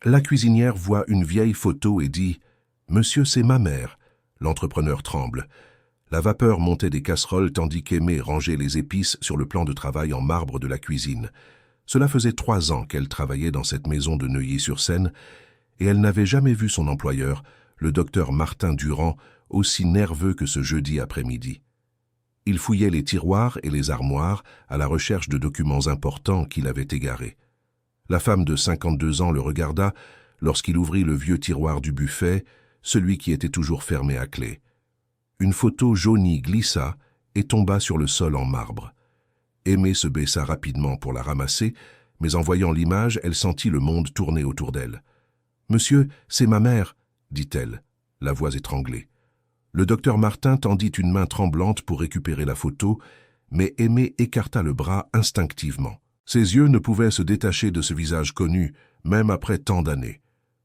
La cuisinière voit une vieille photo et dit « Monsieur, c'est ma mère ». L'entrepreneur tremble. La vapeur montait des casseroles tandis qu'Aimée rangeait les épices sur le plan de travail en marbre de la cuisine. Cela faisait 3 ans qu'elle travaillait dans cette maison de Neuilly-sur-Seine et elle n'avait jamais vu son employeur, le docteur Martin Durand, aussi nerveux que ce jeudi après-midi. Il fouillait les tiroirs et les armoires à la recherche de documents importants qu'il avait égarés. La femme de 52 ans le regarda lorsqu'il ouvrit le vieux tiroir du buffet, celui qui était toujours fermé à clé. Une photo jaunie glissa et tomba sur le sol en marbre. Aimée se baissa rapidement pour la ramasser, mais en voyant l'image, elle sentit le monde tourner autour d'elle. « Monsieur, c'est ma mère », dit-elle, la voix étranglée. Le docteur Martin tendit une main tremblante pour récupérer la photo, mais Aimée écarta le bras instinctivement. Ses yeux ne pouvaient se détacher de ce visage connu, même après tant d'années.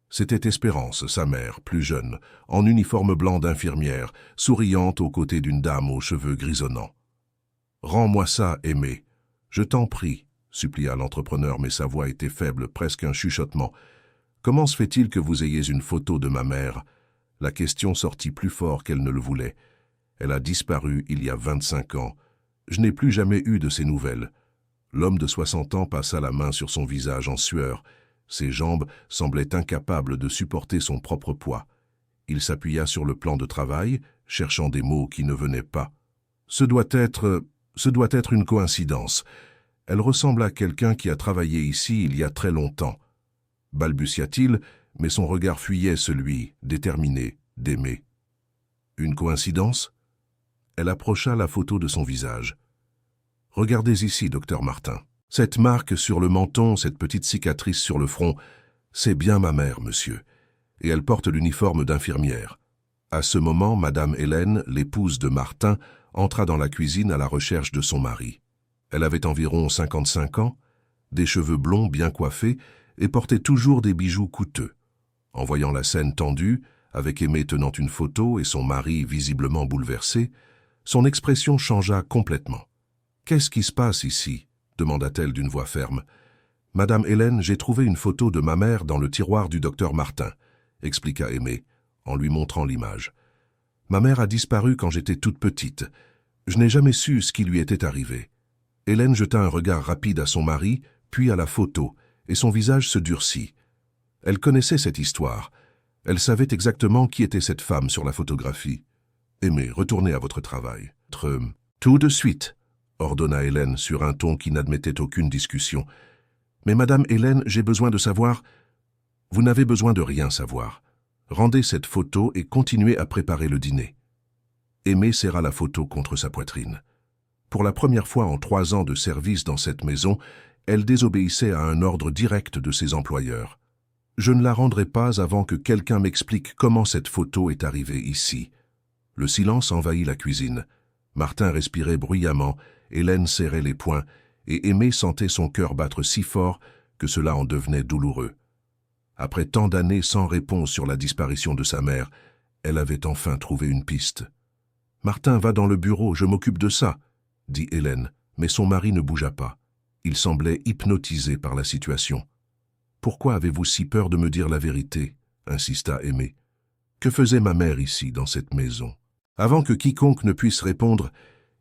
C'était Espérance, sa mère, plus jeune, en uniforme blanc d'infirmière, souriante aux côtés d'une dame aux cheveux grisonnants. « Rends-moi ça, Aimée. Je t'en prie, » supplia l'entrepreneur, mais sa voix était faible, presque un chuchotement. « Comment se fait-il que vous ayez une photo de ma mère ?» La question sortit plus fort qu'elle ne le voulait. Elle a disparu il y a 25 ans. Je n'ai plus jamais eu de ses nouvelles. L'homme de 60 ans passa la main sur son visage en sueur. Ses jambes semblaient incapables de supporter son propre poids. Il s'appuya sur le plan de travail, cherchant des mots qui ne venaient pas. « Ce doit être une coïncidence. Elle ressemble à quelqu'un qui a travaillé ici il y a très longtemps. » balbutia-t-il, mais son regard fuyait celui, déterminé, d'Aimée. « Une coïncidence ?» Elle approcha la photo de son visage. « Regardez ici, docteur Martin. Cette marque sur le menton, cette petite cicatrice sur le front, c'est bien ma mère, monsieur, et elle porte l'uniforme d'infirmière. » À ce moment, Madame Hélène, l'épouse de Martin, entra dans la cuisine à la recherche de son mari. Elle avait environ 55 ans, des cheveux blonds bien coiffés et portait toujours des bijoux coûteux. En voyant la scène tendue, avec Aimée tenant une photo et son mari visiblement bouleversé, son expression changea complètement. « Qu'est-ce qui se passe ici ?» demanda-t-elle d'une voix ferme. « Madame Hélène, j'ai trouvé une photo de ma mère dans le tiroir du docteur Martin, » expliqua Aimée, en lui montrant l'image. « Ma mère a disparu quand j'étais toute petite. Je n'ai jamais su ce qui lui était arrivé. » Hélène jeta un regard rapide à son mari, puis à la photo, et son visage se durcit. Elle connaissait cette histoire. Elle savait exactement qui était cette femme sur la photographie. « Aimée, retournez à votre travail. »« Tout de suite !» ordonna Hélène sur un ton qui n'admettait aucune discussion. « Mais Madame Hélène, j'ai besoin de savoir... » »« Vous n'avez besoin de rien savoir. Rendez cette photo et continuez à préparer le dîner. » Aimée serra la photo contre sa poitrine. Pour la première fois en 3 ans de service dans cette maison, elle désobéissait à un ordre direct de ses employeurs. « Je ne la rendrai pas avant que quelqu'un m'explique comment cette photo est arrivée ici. » Le silence envahit la cuisine. Martin respirait bruyamment, Hélène serrait les poings, et Aimée sentait son cœur battre si fort que cela en devenait douloureux. Après tant d'années sans réponse sur la disparition de sa mère, elle avait enfin trouvé une piste. « Martin, va dans le bureau, je m'occupe de ça », dit Hélène, mais son mari ne bougea pas. Il semblait hypnotisé par la situation. « Pourquoi avez-vous si peur de me dire la vérité ?» insista Aimée. « Que faisait ma mère ici, dans cette maison ?» Avant que quiconque ne puisse répondre,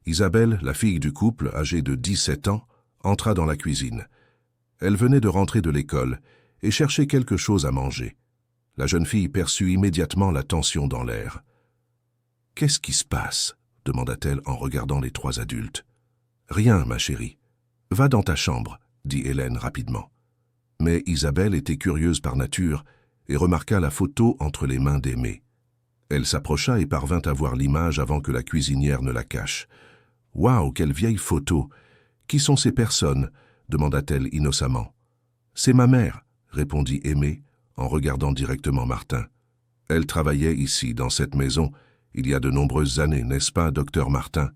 Isabelle, la fille du couple, âgée de 17 ans, entra dans la cuisine. Elle venait de rentrer de l'école et cherchait quelque chose à manger. La jeune fille perçut immédiatement la tension dans l'air. « Qu'est-ce qui se passe ?» demanda-t-elle en regardant les 3 adultes. « Rien, ma chérie. Va dans ta chambre, » dit Hélène rapidement. Mais Isabelle était curieuse par nature et remarqua la photo entre les mains d'Aimée. Elle s'approcha et parvint à voir l'image avant que la cuisinière ne la cache. « Waouh, quelle vieille photo! Qui sont ces personnes ?» demanda-t-elle innocemment. « C'est ma mère, » répondit Aimée en regardant directement Martin. « Elle travaillait ici, dans cette maison, il y a de nombreuses années, n'est-ce pas, docteur Martin ?»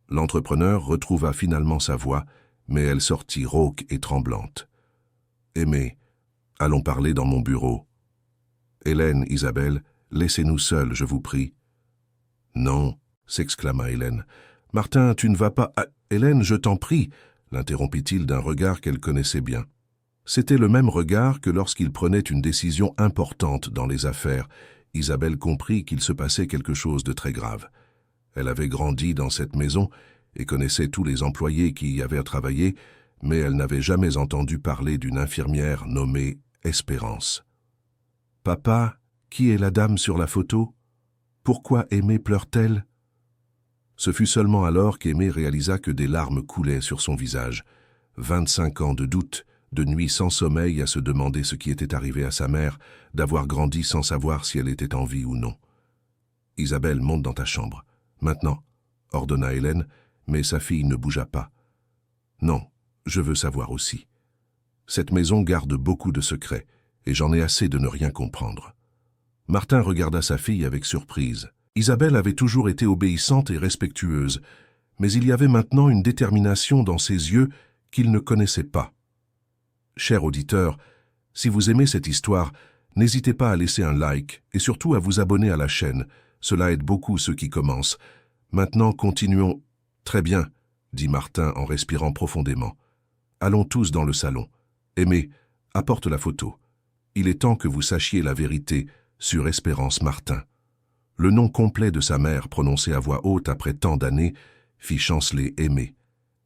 L'entrepreneur retrouva finalement sa voix, mais elle sortit rauque et tremblante. « Aimée, allons parler dans mon bureau. »« Hélène, Isabelle, laissez-nous seuls, je vous prie. »« Non, » s'exclama Hélène. « Martin, tu ne vas pas... Ah, Hélène, je t'en prie » l'interrompit-il d'un regard qu'elle connaissait bien. C'était le même regard que lorsqu'il prenait une décision importante dans les affaires. Isabelle comprit qu'il se passait quelque chose de très grave. Elle avait grandi dans cette maison et connaissait tous les employés qui y avaient travaillé, mais elle n'avait jamais entendu parler d'une infirmière nommée Espérance. « Papa, qui est la dame sur la photo? Pourquoi Aimée pleure-t-elle » Ce fut seulement alors qu'Aimée réalisa que des larmes coulaient sur son visage. 25 ans de doute, de nuits sans sommeil à se demander ce qui était arrivé à sa mère, d'avoir grandi sans savoir si elle était en vie ou non. « Isabelle, monte dans ta chambre. Maintenant, » ordonna Hélène, mais sa fille ne bougea pas. « Non, je veux savoir aussi. Cette maison garde beaucoup de secrets, et j'en ai assez de ne rien comprendre. » Martin regarda sa fille avec surprise. Isabelle avait toujours été obéissante et respectueuse, mais il y avait maintenant une détermination dans ses yeux qu'il ne connaissait pas. Cher auditeur, si vous aimez cette histoire, n'hésitez pas à laisser un like et surtout à vous abonner à la chaîne. Cela aide beaucoup ceux qui commencent. Maintenant, continuons. Très bien, dit Martin en respirant profondément. Allons tous dans le salon. Aimée, apporte la photo. Il est temps que vous sachiez la vérité sur Espérance Martin. Le nom complet de sa mère, prononcé à voix haute après tant d'années, fit chanceler Aimée.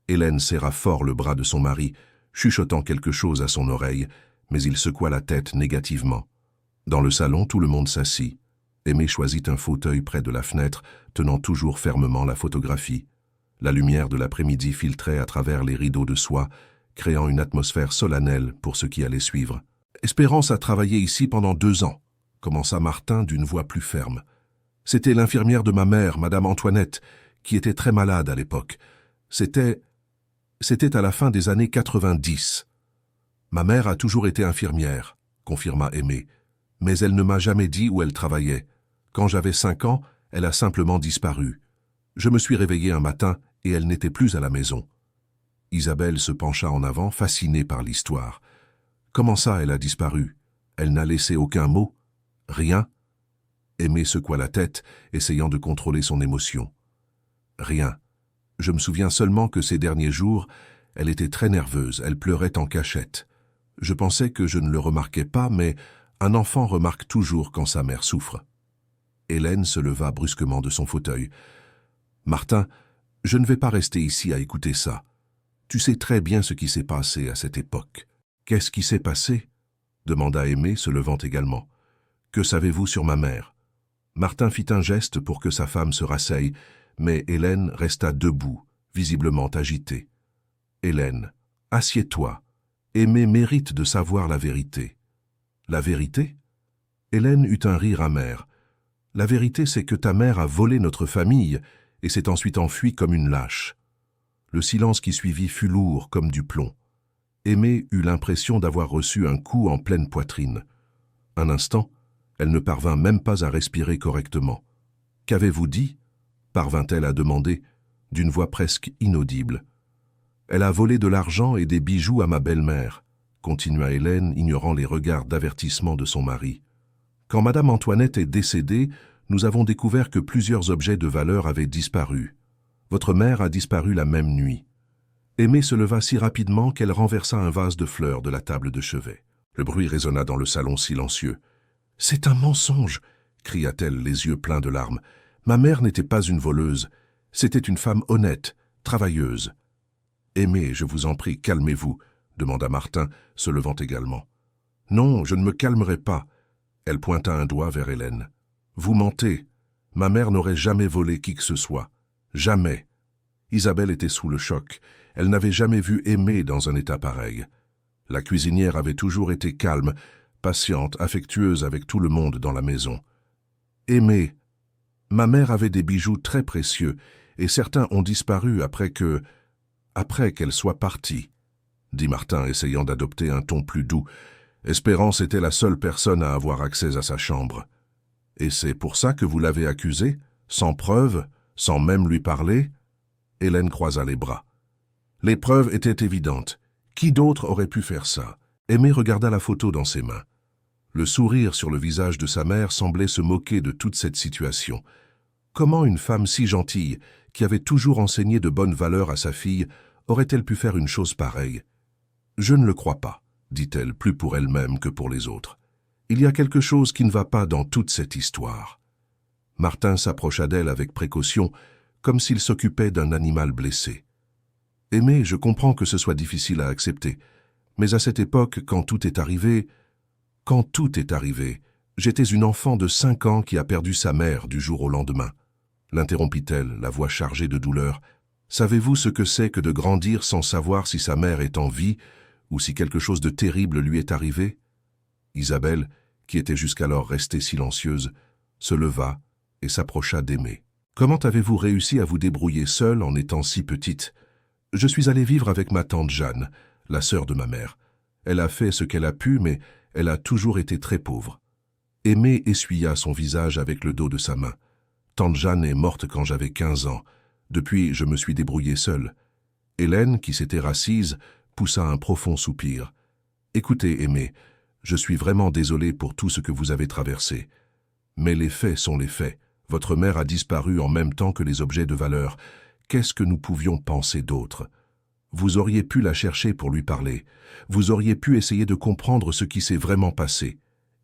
Hélène serra fort le bras de son mari, chuchotant quelque chose à son oreille, mais il secoua la tête négativement. Dans le salon, tout le monde s'assit. Aimée choisit un fauteuil près de la fenêtre, tenant toujours fermement la photographie. La lumière de l'après-midi filtrait à travers les rideaux de soie, créant une atmosphère solennelle pour ce qui allait suivre. « Espérance a travaillé ici pendant 2 ans, » commença Martin d'une voix plus ferme. « C'était l'infirmière de ma mère, Madame Antoinette, qui était très malade à l'époque. C'était à la fin des années 90. Ma mère a toujours été infirmière, confirma Aimée, mais elle ne m'a jamais dit où elle travaillait. Quand j'avais 5 ans, elle a simplement disparu. Je me suis réveillé un matin et elle n'était plus à la maison. » Isabelle se pencha en avant, fascinée par l'histoire. « Comment ça, elle a disparu? Elle n'a laissé aucun mot? Rien ?» Aimée secoua la tête, essayant de contrôler son émotion. « Rien. Je me souviens seulement que ces derniers jours, elle était très nerveuse, elle pleurait en cachette. Je pensais que je ne le remarquais pas, mais un enfant remarque toujours quand sa mère souffre. » Hélène se leva brusquement de son fauteuil. « Martin, je ne vais pas rester ici à écouter ça. Tu sais très bien ce qui s'est passé à cette époque. »« Qu'est-ce qui s'est passé ?» demanda Aimée, se levant également. « Que savez-vous sur ma mère ?» Martin fit un geste pour que sa femme se rasseye, mais Hélène resta debout, visiblement agitée. « Hélène, assieds-toi. Aimée mérite de savoir la vérité. »« La vérité ?» Hélène eut un rire amer. « La vérité, c'est que ta mère a volé notre famille et s'est ensuite enfuie comme une lâche. » Le silence qui suivit fut lourd comme du plomb. Aimée eut l'impression d'avoir reçu un coup en pleine poitrine. Un instant, elle ne parvint même pas à respirer correctement. « Qu'avez-vous dit ?» parvint-elle à demander, d'une voix presque inaudible. « Elle a volé de l'argent et des bijoux à ma belle-mère, » continua Hélène, ignorant les regards d'avertissement de son mari. « Quand Madame Antoinette est décédée, nous avons découvert que plusieurs objets de valeur avaient disparu. Votre mère a disparu la même nuit. » Aimée se leva si rapidement qu'elle renversa un vase de fleurs de la table de chevet. Le bruit résonna dans le salon silencieux. « C'est un mensonge !» cria-t-elle, les yeux pleins de larmes. « Ma mère n'était pas une voleuse. C'était une femme honnête, travailleuse. »« Aimée, je vous en prie, calmez-vous, » demanda Martin, se levant également. « Non, je ne me calmerai pas. » Elle pointa un doigt vers Hélène. « Vous mentez. Ma mère n'aurait jamais volé qui que ce soit. Jamais. » Isabelle était sous le choc. Elle n'avait jamais vu Aimée dans un état pareil. La cuisinière avait toujours été calme, patiente, affectueuse avec tout le monde dans la maison. « Aimée, ma mère avait des bijoux très précieux, et certains ont disparu après qu'elle soit partie, » dit Martin, essayant d'adopter un ton plus doux. Espérance était la seule personne à avoir accès à sa chambre. « Et c'est pour ça que vous l'avez accusée, sans preuve, sans même lui parler ?» Hélène croisa les bras. Les preuves étaient évidentes. Qui d'autre aurait pu faire ça? Aimée regarda la photo dans ses mains. Le sourire sur le visage de sa mère semblait se moquer de toute cette situation. Comment une femme si gentille, qui avait toujours enseigné de bonnes valeurs à sa fille, aurait-elle pu faire une chose pareille? « Je ne le crois pas. dit-elle, plus pour elle-même que pour les autres. Il y a quelque chose qui ne va pas dans toute cette histoire. Martin s'approcha d'elle avec précaution, comme s'il s'occupait d'un animal blessé. Aimée, je comprends que ce soit difficile à accepter, mais à cette époque, quand tout est arrivé, j'étais une enfant de 5 ans qui a perdu sa mère du jour au lendemain. L'interrompit-elle, la voix chargée de douleur. Savez-vous ce que c'est que de grandir sans savoir si sa mère est en vie ou si quelque chose de terrible lui est arrivé? Isabelle, qui était jusqu'alors restée silencieuse, se leva et s'approcha d'Aimée. Comment avez-vous réussi à vous débrouiller seule en étant si petite? Je suis allée vivre avec ma tante Jeanne, la sœur de ma mère. Elle a fait ce qu'elle a pu, mais elle a toujours été très pauvre. Aimée essuya son visage avec le dos de sa main. Tante Jeanne est morte quand j'avais 15 ans. Depuis, je me suis débrouillée seule. Hélène, qui s'était assise, poussa un profond soupir. Écoutez, Aimée, je suis vraiment désolée pour tout ce que vous avez traversé. Mais les faits sont les faits. Votre mère a disparu en même temps que les objets de valeur. Qu'est-ce que nous pouvions penser d'autre? Vous auriez pu la chercher pour lui parler. Vous auriez pu essayer de comprendre ce qui s'est vraiment passé.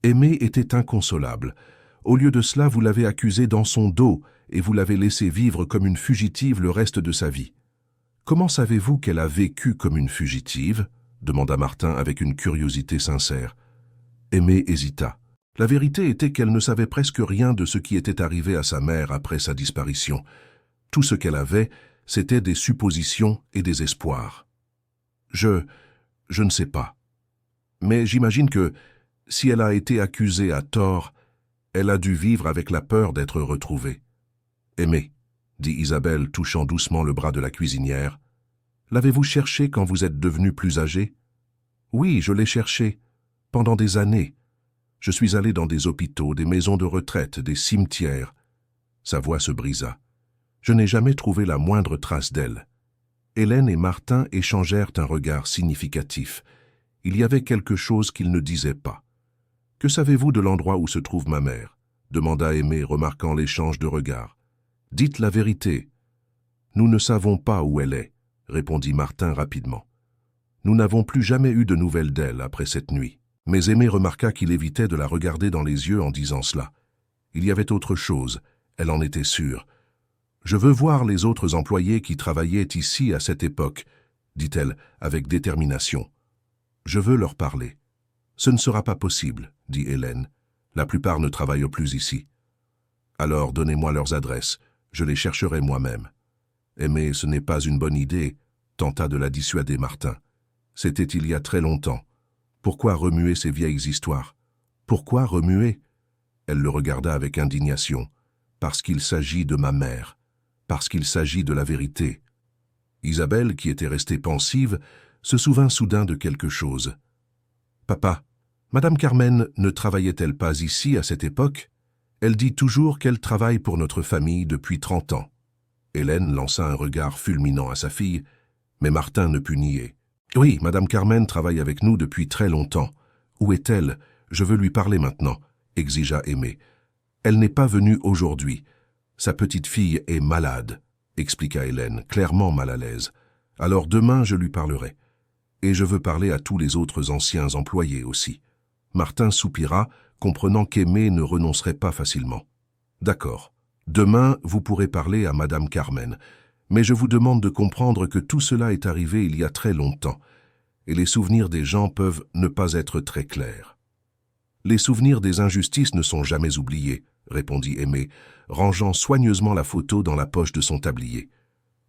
Aimée était inconsolable. Au lieu de cela, vous l'avez accusée dans son dos et vous l'avez laissée vivre comme une fugitive le reste de sa vie. Comment savez-vous qu'elle a vécu comme une fugitive? Demanda Martin avec une curiosité sincère. Aimée hésita. La vérité était qu'elle ne savait presque rien de ce qui était arrivé à sa mère après sa disparition. Tout ce qu'elle avait, c'était des suppositions et des espoirs. Je ne sais pas. Mais j'imagine que, si elle a été accusée à tort, elle a dû vivre avec la peur d'être retrouvée. Aimée, dit Isabelle, touchant doucement le bras de la cuisinière, l'avez-vous cherché quand vous êtes devenue plus âgée? Oui, je l'ai cherché, pendant des années. Je suis allée dans des hôpitaux, des maisons de retraite, des cimetières. Sa voix se brisa. Je n'ai jamais trouvé la moindre trace d'elle. Hélène et Martin échangèrent un regard significatif. Il y avait quelque chose qu'ils ne disaient pas. « Que savez-vous de l'endroit où se trouve ma mère » demanda Aimée, remarquant l'échange de regards. « Dites la vérité. »« Nous ne savons pas où elle est, » répondit Martin rapidement. « Nous n'avons plus jamais eu de nouvelles d'elle après cette nuit. » Mais Aimée remarqua qu'il évitait de la regarder dans les yeux en disant cela. Il y avait autre chose, elle en était sûre. « Je veux voir les autres employés qui travaillaient ici à cette époque, » dit-elle avec détermination. « Je veux leur parler. »« Ce ne sera pas possible, » dit Hélène. « La plupart ne travaillent plus ici. »« Alors donnez-moi leurs adresses, je les chercherai moi-même. »« Mais ce n'est pas une bonne idée, » tenta de la dissuader Martin. « C'était il y a très longtemps. Pourquoi remuer ces vieilles histoires? Pourquoi remuer? » Elle le regarda avec indignation. « Parce qu'il s'agit de ma mère. Parce qu'il s'agit de la vérité. » Isabelle, qui était restée pensive, se souvint soudain de quelque chose. « Papa, Madame Carmen ne travaillait-elle pas ici à cette époque? Elle dit toujours qu'elle travaille pour notre famille depuis 30 ans. » Hélène lança un regard fulminant à sa fille, mais Martin ne put nier. « Oui, Madame Carmen travaille avec nous depuis très longtemps. Où est-elle? Je veux lui parler maintenant, » exigea Aimée. « Elle n'est pas venue aujourd'hui. Sa petite fille est malade, » expliqua Hélène, clairement mal à l'aise. « Alors demain, je lui parlerai. Et je veux parler à tous les autres anciens employés aussi. » Martin soupira, comprenant qu'Aimée ne renoncerait pas facilement. « D'accord. Demain, vous pourrez parler à Madame Carmen. Mais je vous demande de comprendre que tout cela est arrivé il y a très longtemps, et les souvenirs des gens peuvent ne pas être très clairs. »« Les souvenirs des injustices ne sont jamais oubliés, » répondit Aimée, rangeant soigneusement la photo dans la poche de son tablier.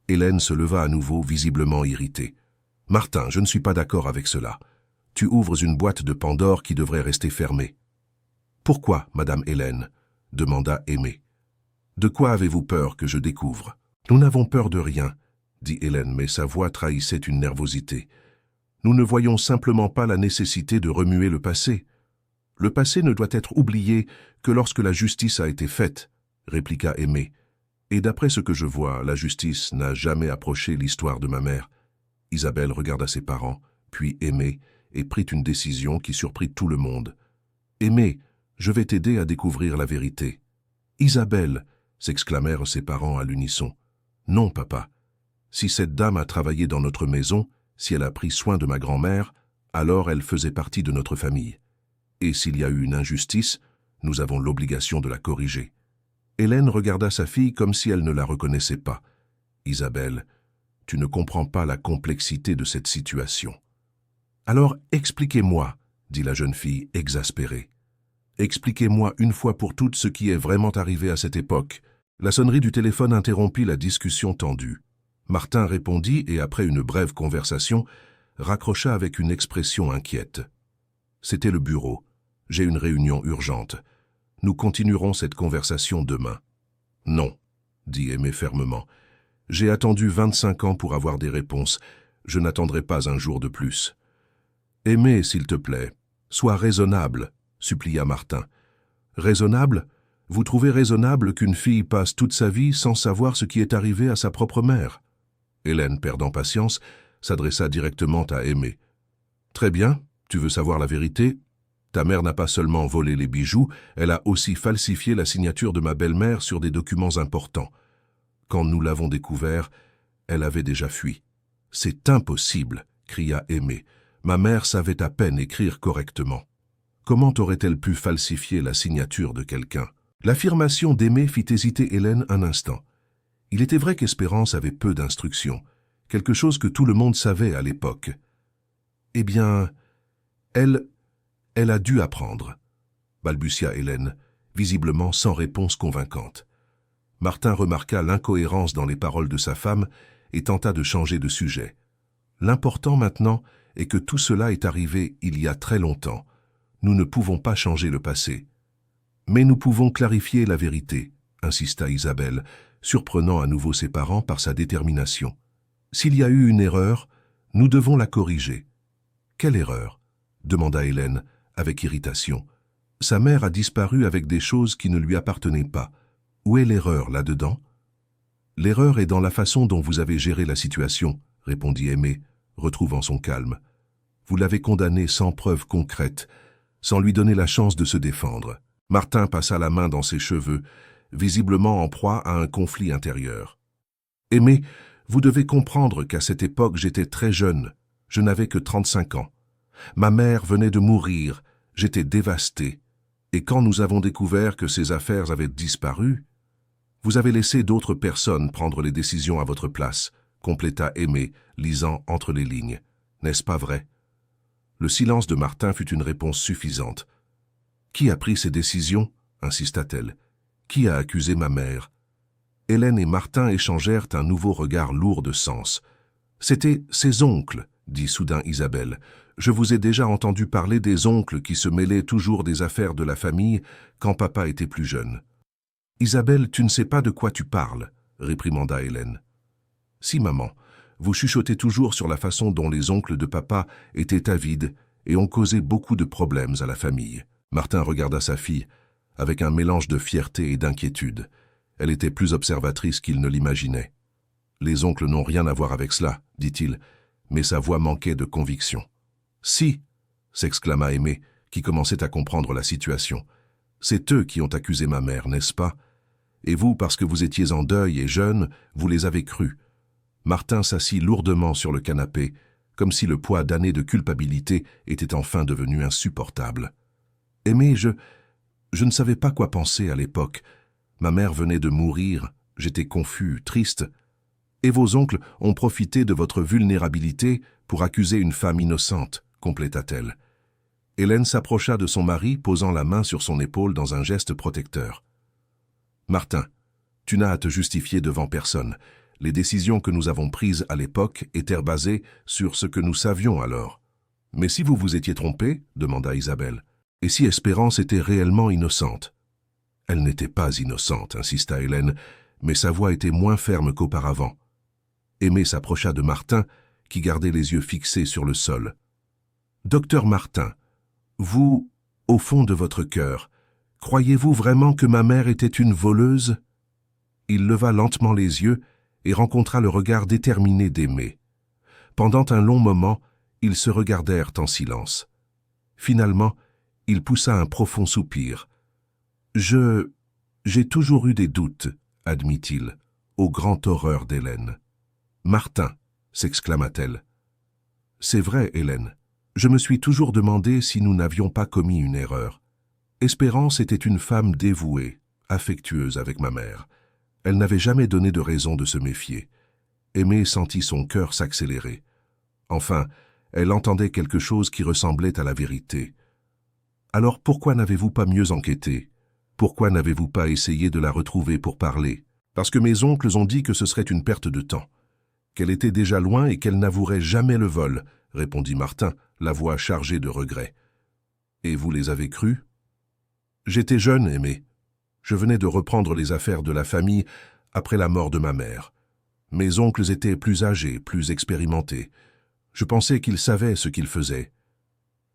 Hélène se leva à nouveau, visiblement irritée. « Martin, je ne suis pas d'accord avec cela. Tu ouvres une boîte de Pandore qui devrait rester fermée. »« Pourquoi, Madame Hélène ?» demanda Aimée. « De quoi avez-vous peur que je découvre ?»« Nous n'avons peur de rien, » dit Hélène, mais sa voix trahissait une nervosité. « Nous ne voyons simplement pas la nécessité de remuer le passé. Le passé ne doit être oublié que lorsque la justice a été faite, » répliqua Aimée. « Et d'après ce que je vois, la justice n'a jamais approché l'histoire de ma mère. » Isabelle regarda ses parents, puis Aimée, et prit une décision qui surprit tout le monde. « Aimée, je vais t'aider à découvrir la vérité. »« Isabelle !» s'exclamèrent ses parents à l'unisson. « Non, papa. Si cette dame a travaillé dans notre maison, si elle a pris soin de ma grand-mère, Alors elle faisait partie de notre famille. Et s'il y a eu une injustice, nous avons l'obligation de la corriger. Hélène regarda sa fille comme si elle ne la reconnaissait pas. Isabelle, tu ne comprends pas la complexité de cette situation. Alors expliquez-moi, dit la jeune fille exaspérée. Expliquez-moi une fois pour toutes ce qui est vraiment arrivé à cette époque. La sonnerie du téléphone interrompit la discussion tendue. Martin répondit et après une brève conversation, raccrocha avec une expression inquiète. C'était le bureau. J'ai une réunion urgente. Nous continuerons cette conversation demain. Non, dit Aimé fermement. J'ai attendu 25 ans pour avoir des réponses. Je n'attendrai pas un jour de plus. Aimé, s'il te plaît, sois raisonnable, supplia Martin. Raisonnable? Vous trouvez raisonnable qu'une fille passe toute sa vie sans savoir ce qui est arrivé à sa propre mère? Hélène, perdant patience, s'adressa directement à Aimé. Très bien, tu veux savoir la vérité? Ta mère n'a pas seulement volé les bijoux, elle a aussi falsifié la signature de ma belle-mère sur des documents importants. Quand nous l'avons découvert, elle avait déjà fui. C'est impossible, cria Aimé. Ma mère savait à peine écrire correctement. Comment aurait-elle pu falsifier la signature de quelqu'un? L'affirmation d'Aimé fit hésiter Hélène un instant. Il était vrai qu'Espérance avait peu d'instructions, quelque chose que tout le monde savait à l'époque. Eh bien, elle a dû apprendre, balbutia Hélène, visiblement sans réponse convaincante. Martin remarqua l'incohérence dans les paroles de sa femme et tenta de changer de sujet. L'important maintenant est que tout cela est arrivé il y a très longtemps. Nous ne pouvons pas changer le passé. Mais nous pouvons clarifier la vérité, insista Isabelle, surprenant à nouveau ses parents par sa détermination. S'il y a eu une erreur, nous devons la corriger. Quelle erreur? Demanda Hélène, avec irritation. Sa mère a disparu avec des choses qui ne lui appartenaient pas. Où est l'erreur là-dedans? L'erreur est dans la façon dont vous avez géré la situation, répondit Aimé, retrouvant son calme. Vous l'avez condamné sans preuve concrète, sans lui donner la chance de se défendre. Martin passa la main dans ses cheveux, visiblement en proie à un conflit intérieur. Aimé, vous devez comprendre qu'à cette époque j'étais très jeune, je n'avais que 35 ans. Ma mère venait de mourir, j'étais dévasté. Et quand nous avons découvert que ses affaires avaient disparu, vous avez laissé d'autres personnes prendre les décisions à votre place, compléta Aimé, lisant entre les lignes. N'est-ce pas vrai? Le silence de Martin fut une réponse suffisante. Qui a pris ces décisions? Insista-t-elle. Qui a accusé ma mère? Hélène et Martin échangèrent un nouveau regard lourd de sens. C'étaient ses oncles, dit soudain Isabelle. Je vous ai déjà entendu parler des oncles qui se mêlaient toujours des affaires de la famille quand papa était plus jeune. Isabelle, tu ne sais pas de quoi tu parles, réprimanda Hélène. Si, maman, vous chuchotez toujours sur la façon dont les oncles de papa étaient avides et ont causé beaucoup de problèmes à la famille. Martin regarda sa fille avec un mélange de fierté et d'inquiétude. Elle était plus observatrice qu'il ne l'imaginait. Les oncles n'ont rien à voir avec cela, dit-il, mais sa voix manquait de conviction. Si, s'exclama Aimé, qui commençait à comprendre la situation. C'est eux qui ont accusé ma mère, n'est-ce pas? Et vous, parce que vous étiez en deuil et jeune, vous les avez crus. Martin s'assit lourdement sur le canapé, comme si le poids d'années de culpabilité était enfin devenu insupportable. Aimé, je ne savais pas quoi penser à l'époque. Ma mère venait de mourir, j'étais confus, triste. Et vos oncles ont profité de votre vulnérabilité pour accuser une femme innocente, compléta-t-elle. Hélène s'approcha de son mari, posant la main sur son épaule dans un geste protecteur. Martin, tu n'as à te justifier devant personne. Les décisions que nous avons prises à l'époque étaient basées sur ce que nous savions alors. Mais si vous vous étiez trompé, demanda Isabelle, et si Espérance était réellement innocente? Elle n'était pas innocente, insista Hélène, mais sa voix était moins ferme qu'auparavant. Aimé s'approcha de Martin, qui gardait les yeux fixés sur le sol. Docteur Martin, vous, au fond de votre cœur, croyez-vous vraiment que ma mère était une voleuse? Il leva lentement les yeux et rencontra le regard déterminé d'Aimé. Pendant un long moment, ils se regardèrent en silence. Finalement, il poussa un profond soupir. J'ai toujours eu des doutes, admit-il, au grand horreur d'Hélène. Martin, s'exclama-t-elle. C'est vrai, Hélène. Je me suis toujours demandé si nous n'avions pas commis une erreur. Espérance était une femme dévouée, affectueuse avec ma mère. Elle n'avait jamais donné de raison de se méfier. Aimée sentit son cœur s'accélérer. Enfin, elle entendait quelque chose qui ressemblait à la vérité. Alors pourquoi n'avez-vous pas mieux enquêté? Pourquoi n'avez-vous pas essayé de la retrouver pour parler? Parce que mes oncles ont dit que ce serait une perte de temps. Qu'elle était déjà loin et qu'elle n'avouerait jamais le vol, répondit Martin, la voix chargée de regret. Et vous les avez crus? J'étais jeune, Aimée. Je venais de reprendre les affaires de la famille après la mort de ma mère. Mes oncles étaient plus âgés, plus expérimentés. Je pensais qu'ils savaient ce qu'ils faisaient.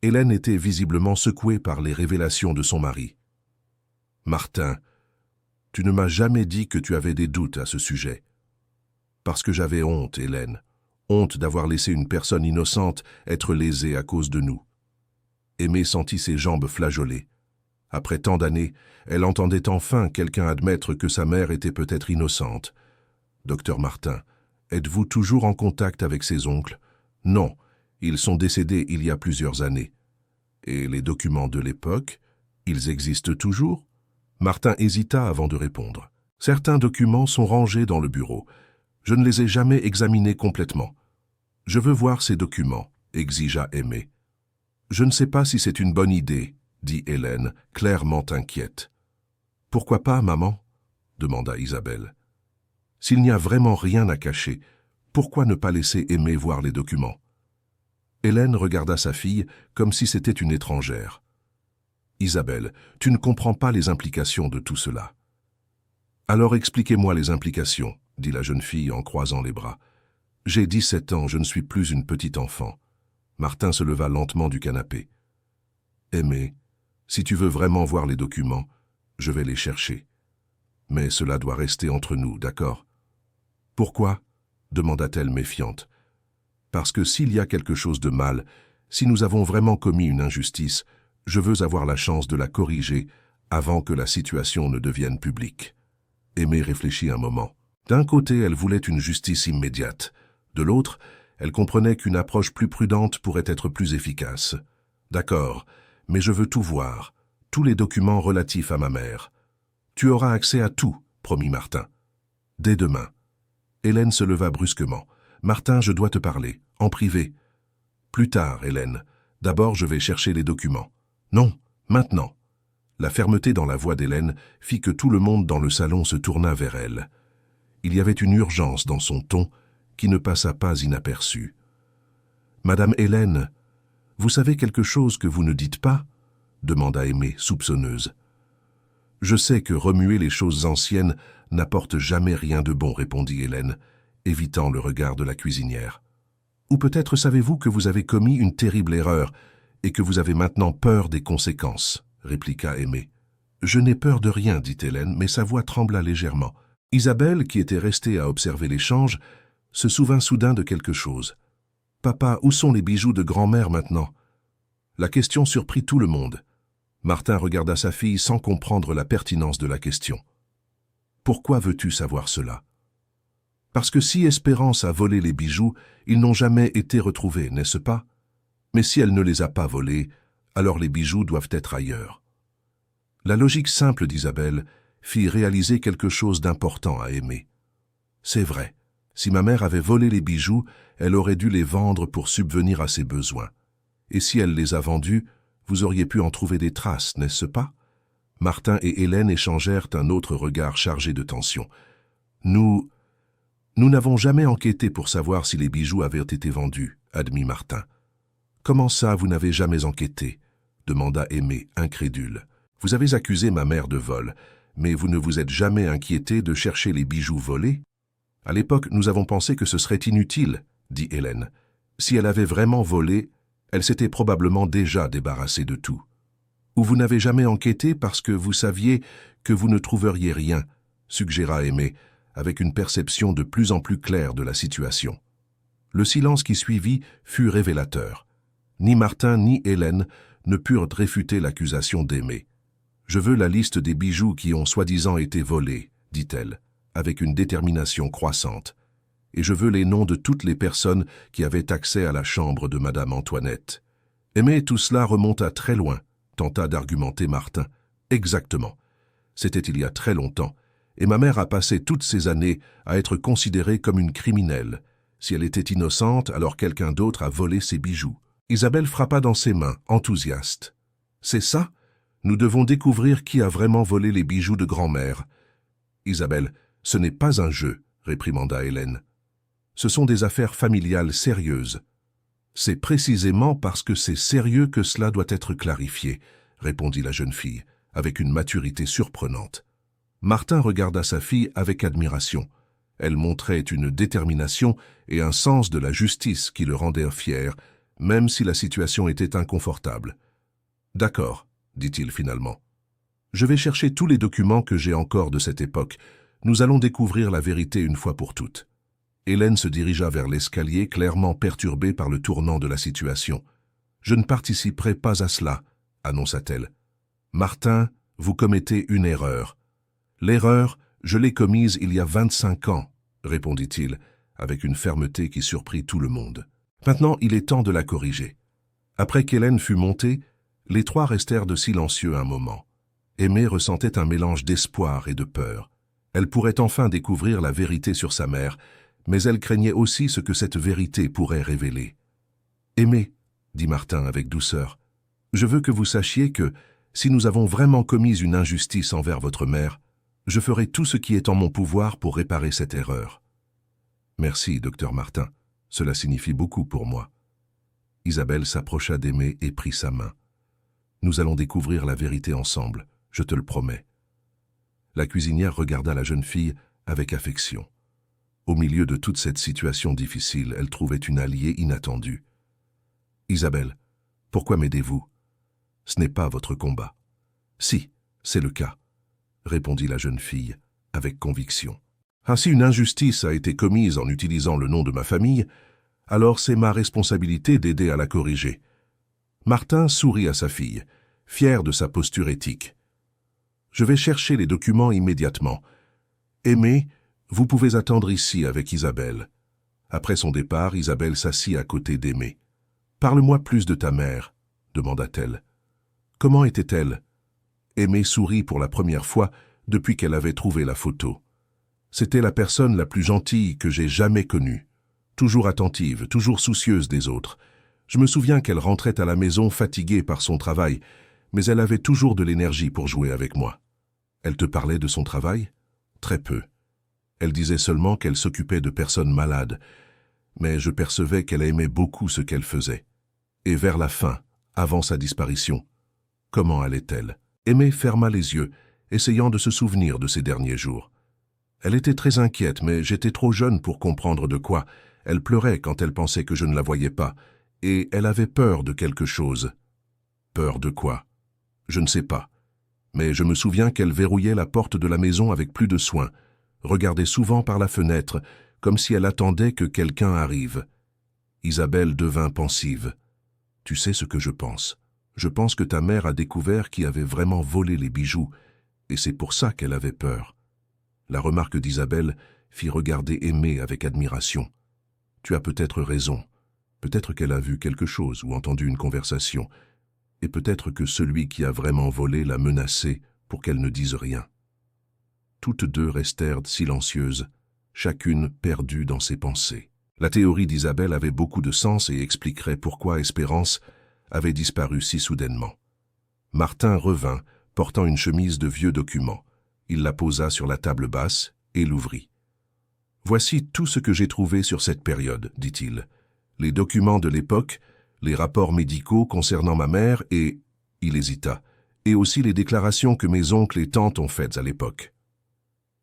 Hélène était visiblement secouée par les révélations de son mari. Martin, tu ne m'as jamais dit que tu avais des doutes à ce sujet. Parce que j'avais honte, Hélène. Honte d'avoir laissé une personne innocente être lésée à cause de nous. Aimée sentit ses jambes flageoler. Après tant d'années, elle entendait enfin quelqu'un admettre que sa mère était peut-être innocente. Docteur Martin, êtes-vous toujours en contact avec ses oncles? Non, ils sont décédés il y a plusieurs années. Et les documents de l'époque, ils existent toujours? Martin hésita avant de répondre. Certains documents sont rangés dans le bureau. Je ne les ai jamais examinés complètement. Je veux voir ces documents, exigea Aimée. Je ne sais pas si c'est une bonne idée, dit Hélène, clairement inquiète. Pourquoi pas, maman? Demanda Isabelle. S'il n'y a vraiment rien à cacher, pourquoi ne pas laisser Aimée voir les documents? Hélène regarda sa fille comme si c'était une étrangère. Isabelle, tu ne comprends pas les implications de tout cela. Alors expliquez-moi les implications, dit la jeune fille en croisant les bras. J'ai 17 ans, je ne suis plus une petite enfant. Martin se leva lentement du canapé. Aimée, si tu veux vraiment voir les documents, je vais les chercher. Mais cela doit rester entre nous, d'accord? Pourquoi? Demanda-t-elle méfiante. Parce que s'il y a quelque chose de mal, si nous avons vraiment commis une injustice, je veux avoir la chance de la corriger avant que la situation ne devienne publique. Aimée réfléchit un moment. D'un côté, elle voulait une justice immédiate. De l'autre, elle comprenait qu'une approche plus prudente pourrait être plus efficace. D'accord, mais je veux tout voir, tous les documents relatifs à ma mère. Tu auras accès à tout, promit Martin. Dès demain. Hélène se leva brusquement. Martin, je dois te parler, en privé. Plus tard, Hélène. D'abord, je vais chercher les documents. Non, maintenant. La fermeté dans la voix d'Hélène fit que tout le monde dans le salon se tourna vers elle. Il y avait une urgence dans son ton qui ne passa pas inaperçue. « Madame Hélène, vous savez quelque chose que vous ne dites pas ?» demanda Aimée, soupçonneuse. « Je sais que remuer les choses anciennes n'apporte jamais rien de bon, répondit Hélène, évitant le regard de la cuisinière. Ou peut-être savez-vous que vous avez commis une terrible erreur et que vous avez maintenant peur des conséquences, répliqua Aimée. Je n'ai peur de rien, dit Hélène, mais sa voix trembla légèrement. Isabelle, qui était restée à observer l'échange, se souvint soudain de quelque chose. « Papa, où sont les bijoux de grand-mère maintenant ?» La question surprit tout le monde. Martin regarda sa fille sans comprendre la pertinence de la question. « Pourquoi veux-tu savoir cela ?» Parce que si Espérance a volé les bijoux, ils n'ont jamais été retrouvés, n'est-ce pas? Mais si elle ne les a pas volés, alors les bijoux doivent être ailleurs. La logique simple d'Isabelle fit réaliser quelque chose d'important à Aimée. C'est vrai, si ma mère avait volé les bijoux, elle aurait dû les vendre pour subvenir à ses besoins. Et si elle les a vendus, vous auriez pu en trouver des traces, n'est-ce pas? Martin et Hélène échangèrent un autre regard chargé de tension. Nous n'avons jamais enquêté pour savoir si les bijoux avaient été vendus, admit Martin. Comment ça, vous n'avez jamais enquêté? Demanda Aimée, incrédule. Vous avez accusé ma mère de vol, mais vous ne vous êtes jamais inquiété de chercher les bijoux volés? À l'époque, nous avons pensé que ce serait inutile, dit Hélène. Si elle avait vraiment volé, elle s'était probablement déjà débarrassée de tout. Ou vous n'avez jamais enquêté parce que vous saviez que vous ne trouveriez rien, suggéra Aimée, avec une perception de plus en plus claire de la situation. Le silence qui suivit fut révélateur. Ni Martin ni Hélène ne purent réfuter l'accusation d'Aimée. « Je veux la liste des bijoux qui ont soi-disant été volés, » dit-elle, avec une détermination croissante. « Et je veux les noms de toutes les personnes qui avaient accès à la chambre de Madame Antoinette. Mais tout cela remonte à très loin, tenta d'argumenter Martin. Exactement. C'était il y a très longtemps, et ma mère a passé toutes ces années à être considérée comme une criminelle. Si elle était innocente, alors quelqu'un d'autre a volé ses bijoux. Isabelle frappa dans ses mains, enthousiaste. C'est ça? Nous devons découvrir qui a vraiment volé les bijoux de grand-mère. Isabelle, ce n'est pas un jeu, réprimanda Hélène. Ce sont des affaires familiales sérieuses. C'est précisément parce que c'est sérieux que cela doit être clarifié, répondit la jeune fille, avec une maturité surprenante. Martin regarda sa fille avec admiration. Elle montrait une détermination et un sens de la justice qui le rendaient fier, même si la situation était inconfortable. « D'accord, dit-il finalement. Je vais chercher tous les documents que j'ai encore de cette époque. Nous allons découvrir la vérité une fois pour toutes. » Hélène se dirigea vers l'escalier, clairement perturbée par le tournant de la situation. « Je ne participerai pas à cela, » annonça-t-elle. « Martin, vous commettez une erreur. »« L'erreur, je l'ai commise il y a 25 ans, » répondit-il, avec une fermeté qui surprit tout le monde. « Maintenant, il est temps de la corriger. » Après qu'Hélène fut montée, les trois restèrent de silencieux un moment. Aimée ressentait un mélange d'espoir et de peur. Elle pourrait enfin découvrir la vérité sur sa mère, mais elle craignait aussi ce que cette vérité pourrait révéler. « Aimée, » dit Martin avec douceur, « je veux que vous sachiez que, si nous avons vraiment commis une injustice envers votre mère, je ferai tout ce qui est en mon pouvoir pour réparer cette erreur. » « Merci, docteur Martin. Cela signifie beaucoup pour moi. » Isabelle s'approcha d'Aimée et prit sa main. « Nous allons découvrir la vérité ensemble, je te le promets. » La cuisinière regarda la jeune fille avec affection. Au milieu de toute cette situation difficile, elle trouvait une alliée inattendue. « Isabelle, pourquoi m'aidez-vous? Ce n'est pas votre combat. »« Si, c'est le cas, » répondit la jeune fille avec conviction. « Ainsi une injustice a été commise en utilisant le nom de ma famille, alors c'est ma responsabilité d'aider à la corriger. » Martin sourit à sa fille, fier de sa posture éthique. « Je vais chercher les documents immédiatement. Aimée, vous pouvez attendre ici avec Isabelle. » Après son départ, Isabelle s'assit à côté d'Aimée. « Parle-moi plus de ta mère, » demanda-t-elle. « Comment était-elle » Aimée sourit pour la première fois depuis qu'elle avait trouvé la photo. C'était la personne la plus gentille que j'ai jamais connue. Toujours attentive, toujours soucieuse des autres. Je me souviens qu'elle rentrait à la maison fatiguée par son travail, mais elle avait toujours de l'énergie pour jouer avec moi. Elle te parlait de son travail? Très peu. Elle disait seulement qu'elle s'occupait de personnes malades, mais je percevais qu'elle aimait beaucoup ce qu'elle faisait. Et vers la fin, avant sa disparition, comment allait-elle? Aimée ferma les yeux, essayant de se souvenir de ces derniers jours. Elle était très inquiète, mais j'étais trop jeune pour comprendre de quoi. Elle pleurait quand elle pensait que je ne la voyais pas, et elle avait peur de quelque chose. Peur de quoi? Je ne sais pas. Mais je me souviens qu'elle verrouillait la porte de la maison avec plus de soin, regardait souvent par la fenêtre, comme si elle attendait que quelqu'un arrive. Isabelle devint pensive. « Tu sais ce que je pense. Je pense que ta mère a découvert qui avait vraiment volé les bijoux, et c'est pour ça qu'elle avait peur. » La remarque d'Isabelle fit regarder Aimée avec admiration. « Tu as peut-être raison. Peut-être qu'elle a vu quelque chose ou entendu une conversation, et peut-être que celui qui a vraiment volé l'a menacée pour qu'elle ne dise rien. » Toutes deux restèrent silencieuses, chacune perdue dans ses pensées. La théorie d'Isabelle avait beaucoup de sens et expliquerait pourquoi Espérance avait disparu si soudainement. Martin revint, portant une chemise de vieux documents. Il la posa sur la table basse et l'ouvrit. « Voici tout ce que j'ai trouvé sur cette période, » dit-il. « Les documents de l'époque, les rapports médicaux concernant ma mère et... » il hésita, « et aussi les déclarations que mes oncles et tantes ont faites à l'époque. »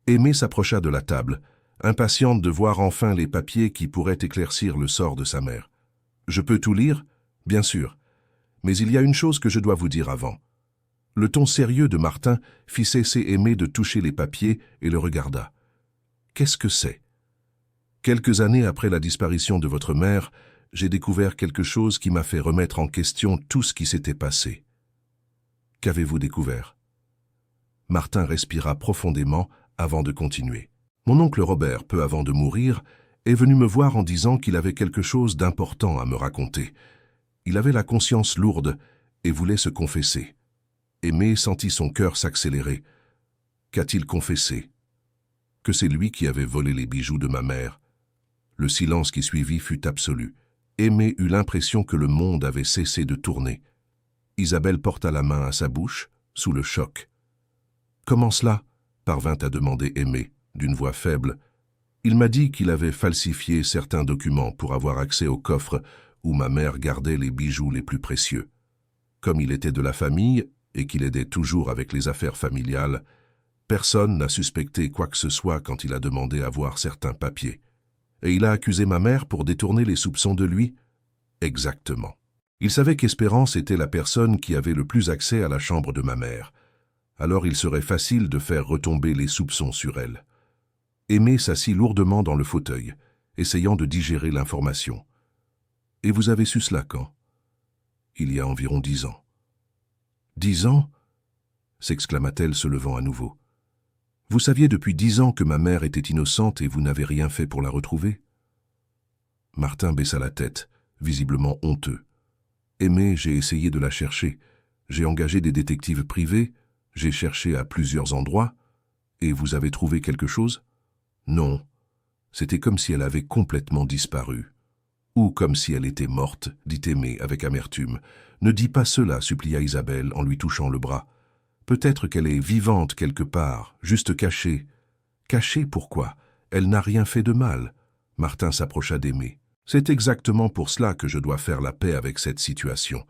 Aimée s'approcha de la table, impatiente de voir enfin les papiers qui pourraient éclaircir le sort de sa mère. « Je peux tout lire? Bien sûr. Mais il y a une chose que je dois vous dire avant. » Le ton sérieux de Martin fit cesser Aimée de toucher les papiers et le regarda. « Qu'est-ce que c'est? » « Quelques années après la disparition de votre mère, j'ai découvert quelque chose qui m'a fait remettre en question tout ce qui s'était passé. » « Qu'avez-vous découvert? » Martin respira profondément avant de continuer. « Mon oncle Robert, peu avant de mourir, est venu me voir en disant qu'il avait quelque chose d'important à me raconter. Il avait la conscience lourde et voulait se confesser. Aimé sentit son cœur s'accélérer. Qu'a-t-il confessé? Que c'est lui qui avait volé les bijoux de ma mère. Le silence qui suivit fut absolu. Aimé eut l'impression que le monde avait cessé de tourner. Isabelle porta la main à sa bouche, sous le choc. « Comment cela ?» parvint à demander Aimé, d'une voix faible. « Il m'a dit qu'il avait falsifié certains documents pour avoir accès au coffre où ma mère gardait les bijoux les plus précieux. Comme il était de la famille et qu'il aidait toujours avec les affaires familiales, personne n'a suspecté quoi que ce soit quand il a demandé à voir certains papiers. Et il a accusé ma mère pour détourner les soupçons de lui? Exactement. Il savait qu'Espérance était la personne qui avait le plus accès à la chambre de ma mère. Alors il serait facile de faire retomber les soupçons sur elle. Aimé s'assit lourdement dans le fauteuil, essayant de digérer l'information. « Et vous avez su cela quand ?»« Il y a environ 10 ans. »« 10 ans ?» s'exclama-t-elle se levant à nouveau. « Vous saviez depuis 10 ans que ma mère était innocente et vous n'avez rien fait pour la retrouver ?» Martin baissa la tête, visiblement honteux. « Aimé, j'ai essayé de la chercher. J'ai engagé des détectives privés, j'ai cherché à plusieurs endroits. Et vous avez trouvé quelque chose ? » Non. C'était comme si elle avait complètement disparu. Ou comme si elle était morte, dit Aimé avec amertume. « Ne dis pas cela, supplia Isabelle en lui touchant le bras. Peut-être qu'elle est vivante quelque part, juste cachée. » « Cachée, pourquoi? Elle n'a rien fait de mal. » Martin s'approcha d'Aimé. « C'est exactement pour cela que je dois faire la paix avec cette situation.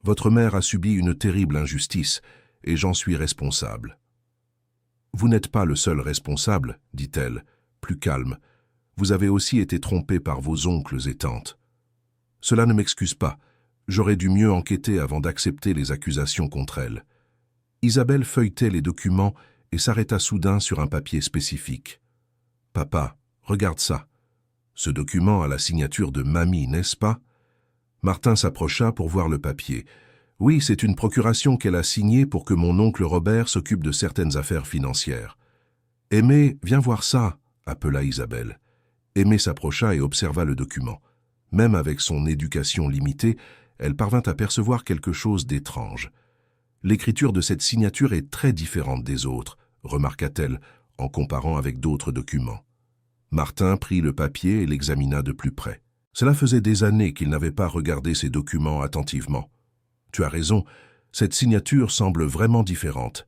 Votre mère a subi une terrible injustice, et j'en suis responsable. »« Vous n'êtes pas le seul responsable, dit-elle, plus calme. Vous avez aussi été trompé par vos oncles et tantes. Cela ne m'excuse pas. J'aurais dû mieux enquêter avant d'accepter les accusations contre elle. » Isabelle feuilletait les documents et s'arrêta soudain sur un papier spécifique. « Papa, regarde ça. Ce document a la signature de Mamie, n'est-ce pas ?» Martin s'approcha pour voir le papier. « Oui, c'est une procuration qu'elle a signée pour que mon oncle Robert s'occupe de certaines affaires financières. »« Aimé, viens voir ça !» appela Isabelle. Aimé s'approcha et observa le document. Même avec son éducation limitée, elle parvint à percevoir quelque chose d'étrange. « L'écriture de cette signature est très différente des autres, » remarqua-t-elle en comparant avec d'autres documents. Martin prit le papier et l'examina de plus près. Cela faisait des années qu'il n'avait pas regardé ces documents attentivement. « Tu as raison, cette signature semble vraiment différente. »«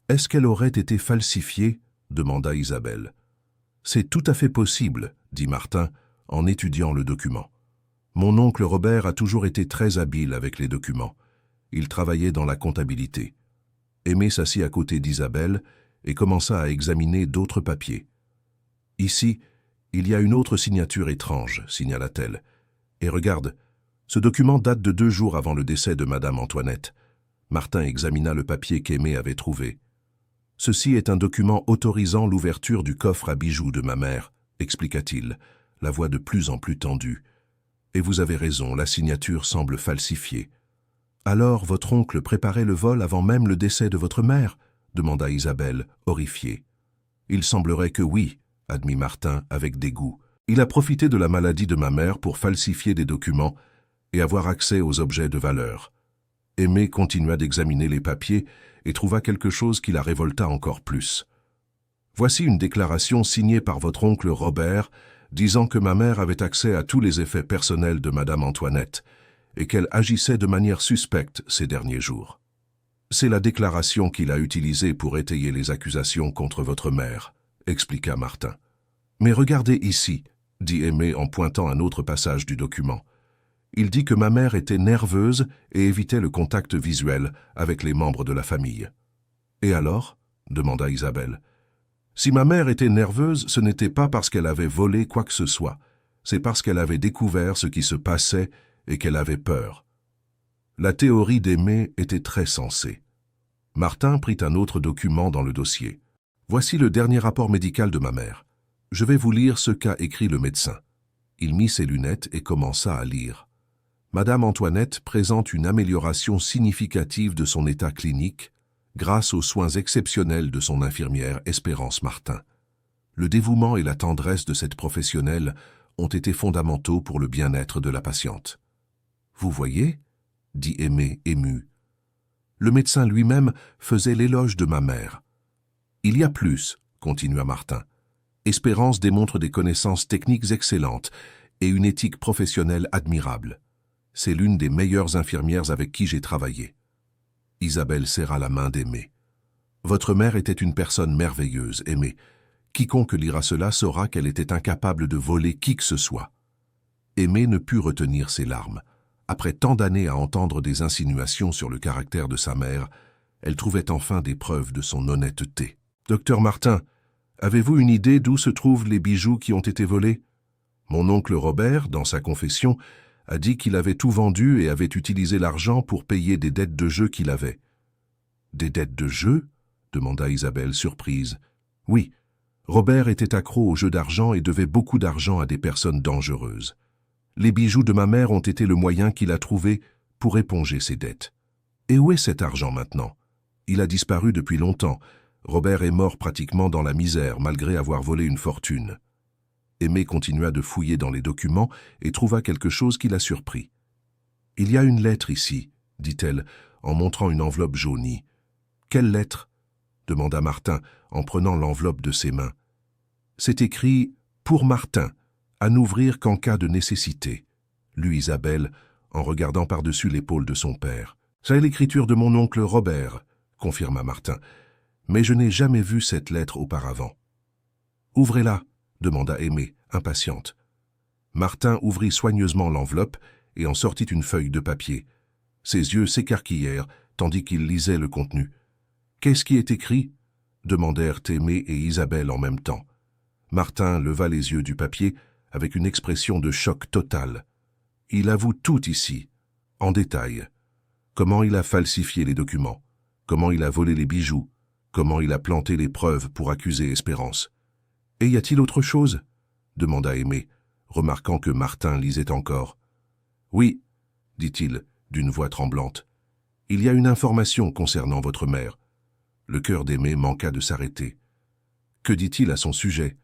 Est-ce qu'elle aurait été falsifiée ?» demanda Isabelle. « C'est tout à fait possible, » dit Martin en étudiant le document. « Mon oncle Robert a toujours été très habile avec les documents. Il travaillait dans la comptabilité. » Aimé s'assit à côté d'Isabelle et commença à examiner d'autres papiers. « Ici, il y a une autre signature étrange, » signala-t-elle. « Et regarde, ce document date de 2 jours avant le décès de Madame Antoinette. » Martin examina le papier qu'Aimé avait trouvé. « Ceci est un document autorisant l'ouverture du coffre à bijoux de ma mère, » expliqua-t-il, la voix de plus en plus tendue. « Et vous avez raison, la signature semble falsifiée. »« Alors votre oncle préparait le vol avant même le décès de votre mère ?» demanda Isabelle, horrifiée. « Il semblerait que oui, » admit Martin avec dégoût. « Il a profité de la maladie de ma mère pour falsifier des documents et avoir accès aux objets de valeur. » Aimé continua d'examiner les papiers et trouva quelque chose qui la révolta encore plus. « Voici une déclaration signée par votre oncle Robert disant que ma mère avait accès à tous les effets personnels de Madame Antoinette et qu'elle agissait de manière suspecte ces derniers jours. C'est la déclaration qu'il a utilisée pour étayer les accusations contre votre mère, » expliqua Martin. « Mais regardez ici, » dit Aimé en pointant un autre passage du document. « Il dit que ma mère était nerveuse et évitait le contact visuel avec les membres de la famille. »« Et alors ?» demanda Isabelle. « Si ma mère était nerveuse, ce n'était pas parce qu'elle avait volé quoi que ce soit. C'est parce qu'elle avait découvert ce qui se passait et qu'elle avait peur. » La théorie d'Aimé était très sensée. Martin prit un autre document dans le dossier. « Voici le dernier rapport médical de ma mère. Je vais vous lire ce qu'a écrit le médecin. » Il mit ses lunettes et commença à lire. « Madame Antoinette présente une amélioration significative de son état clinique grâce aux soins exceptionnels de son infirmière Espérance Martin. Le dévouement et la tendresse de cette professionnelle ont été fondamentaux pour le bien-être de la patiente. » Vous voyez, dit Aimé, ému. Le médecin lui-même faisait l'éloge de ma mère. Il y a plus, continua Martin. Espérance démontre des connaissances techniques excellentes et une éthique professionnelle admirable. C'est l'une des meilleures infirmières avec qui j'ai travaillé. Isabelle serra la main d'Aimé. Votre mère était une personne merveilleuse, Aimé. Quiconque lira cela saura qu'elle était incapable de voler qui que ce soit. Aimé ne put retenir ses larmes. Après tant d'années à entendre des insinuations sur le caractère de sa mère, elle trouvait enfin des preuves de son honnêteté. « Docteur Martin, avez-vous une idée d'où se trouvent les bijoux qui ont été volés ? Mon oncle Robert, dans sa confession, a dit qu'il avait tout vendu et avait utilisé l'argent pour payer des dettes de jeu qu'il avait. »« Des dettes de jeu ?» demanda Isabelle, surprise. « Oui, Robert était accro aux jeux d'argent et devait beaucoup d'argent à des personnes dangereuses. Les bijoux de ma mère ont été le moyen qu'il a trouvé pour éponger ses dettes. Et où est cet argent maintenant? Il a disparu depuis longtemps. Robert est mort pratiquement dans la misère, malgré avoir volé une fortune. » Aimé continua de fouiller dans les documents et trouva quelque chose qui la surprit. « Il y a une lettre ici, » dit-elle, en montrant une enveloppe jaunie. « Quelle lettre ?» demanda Martin, en prenant l'enveloppe de ses mains. « C'est écrit « Pour Martin », à n'ouvrir qu'en cas de nécessité, lut Isabelle, en regardant par-dessus l'épaule de son père. « C'est l'écriture de mon oncle Robert, » confirma Martin, « mais je n'ai jamais vu cette lettre auparavant. »« Ouvrez-la » demanda Aimé, impatiente. Martin ouvrit soigneusement l'enveloppe et en sortit une feuille de papier. Ses yeux s'écarquillèrent, tandis qu'il lisait le contenu. « Qu'est-ce qui est écrit » demandèrent Aimé et Isabelle en même temps. Martin leva les yeux du papier avec une expression de choc total. Il avoue tout ici, en détail. Comment il a falsifié les documents, comment il a volé les bijoux, comment il a planté les preuves pour accuser Espérance. « Et y a-t-il autre chose » demanda Aimé, remarquant que Martin lisait encore. « Oui, » dit-il, d'une voix tremblante. « Il y a une information concernant votre mère. » Le cœur d'Aimé manqua de s'arrêter. Que dit-il à son sujet?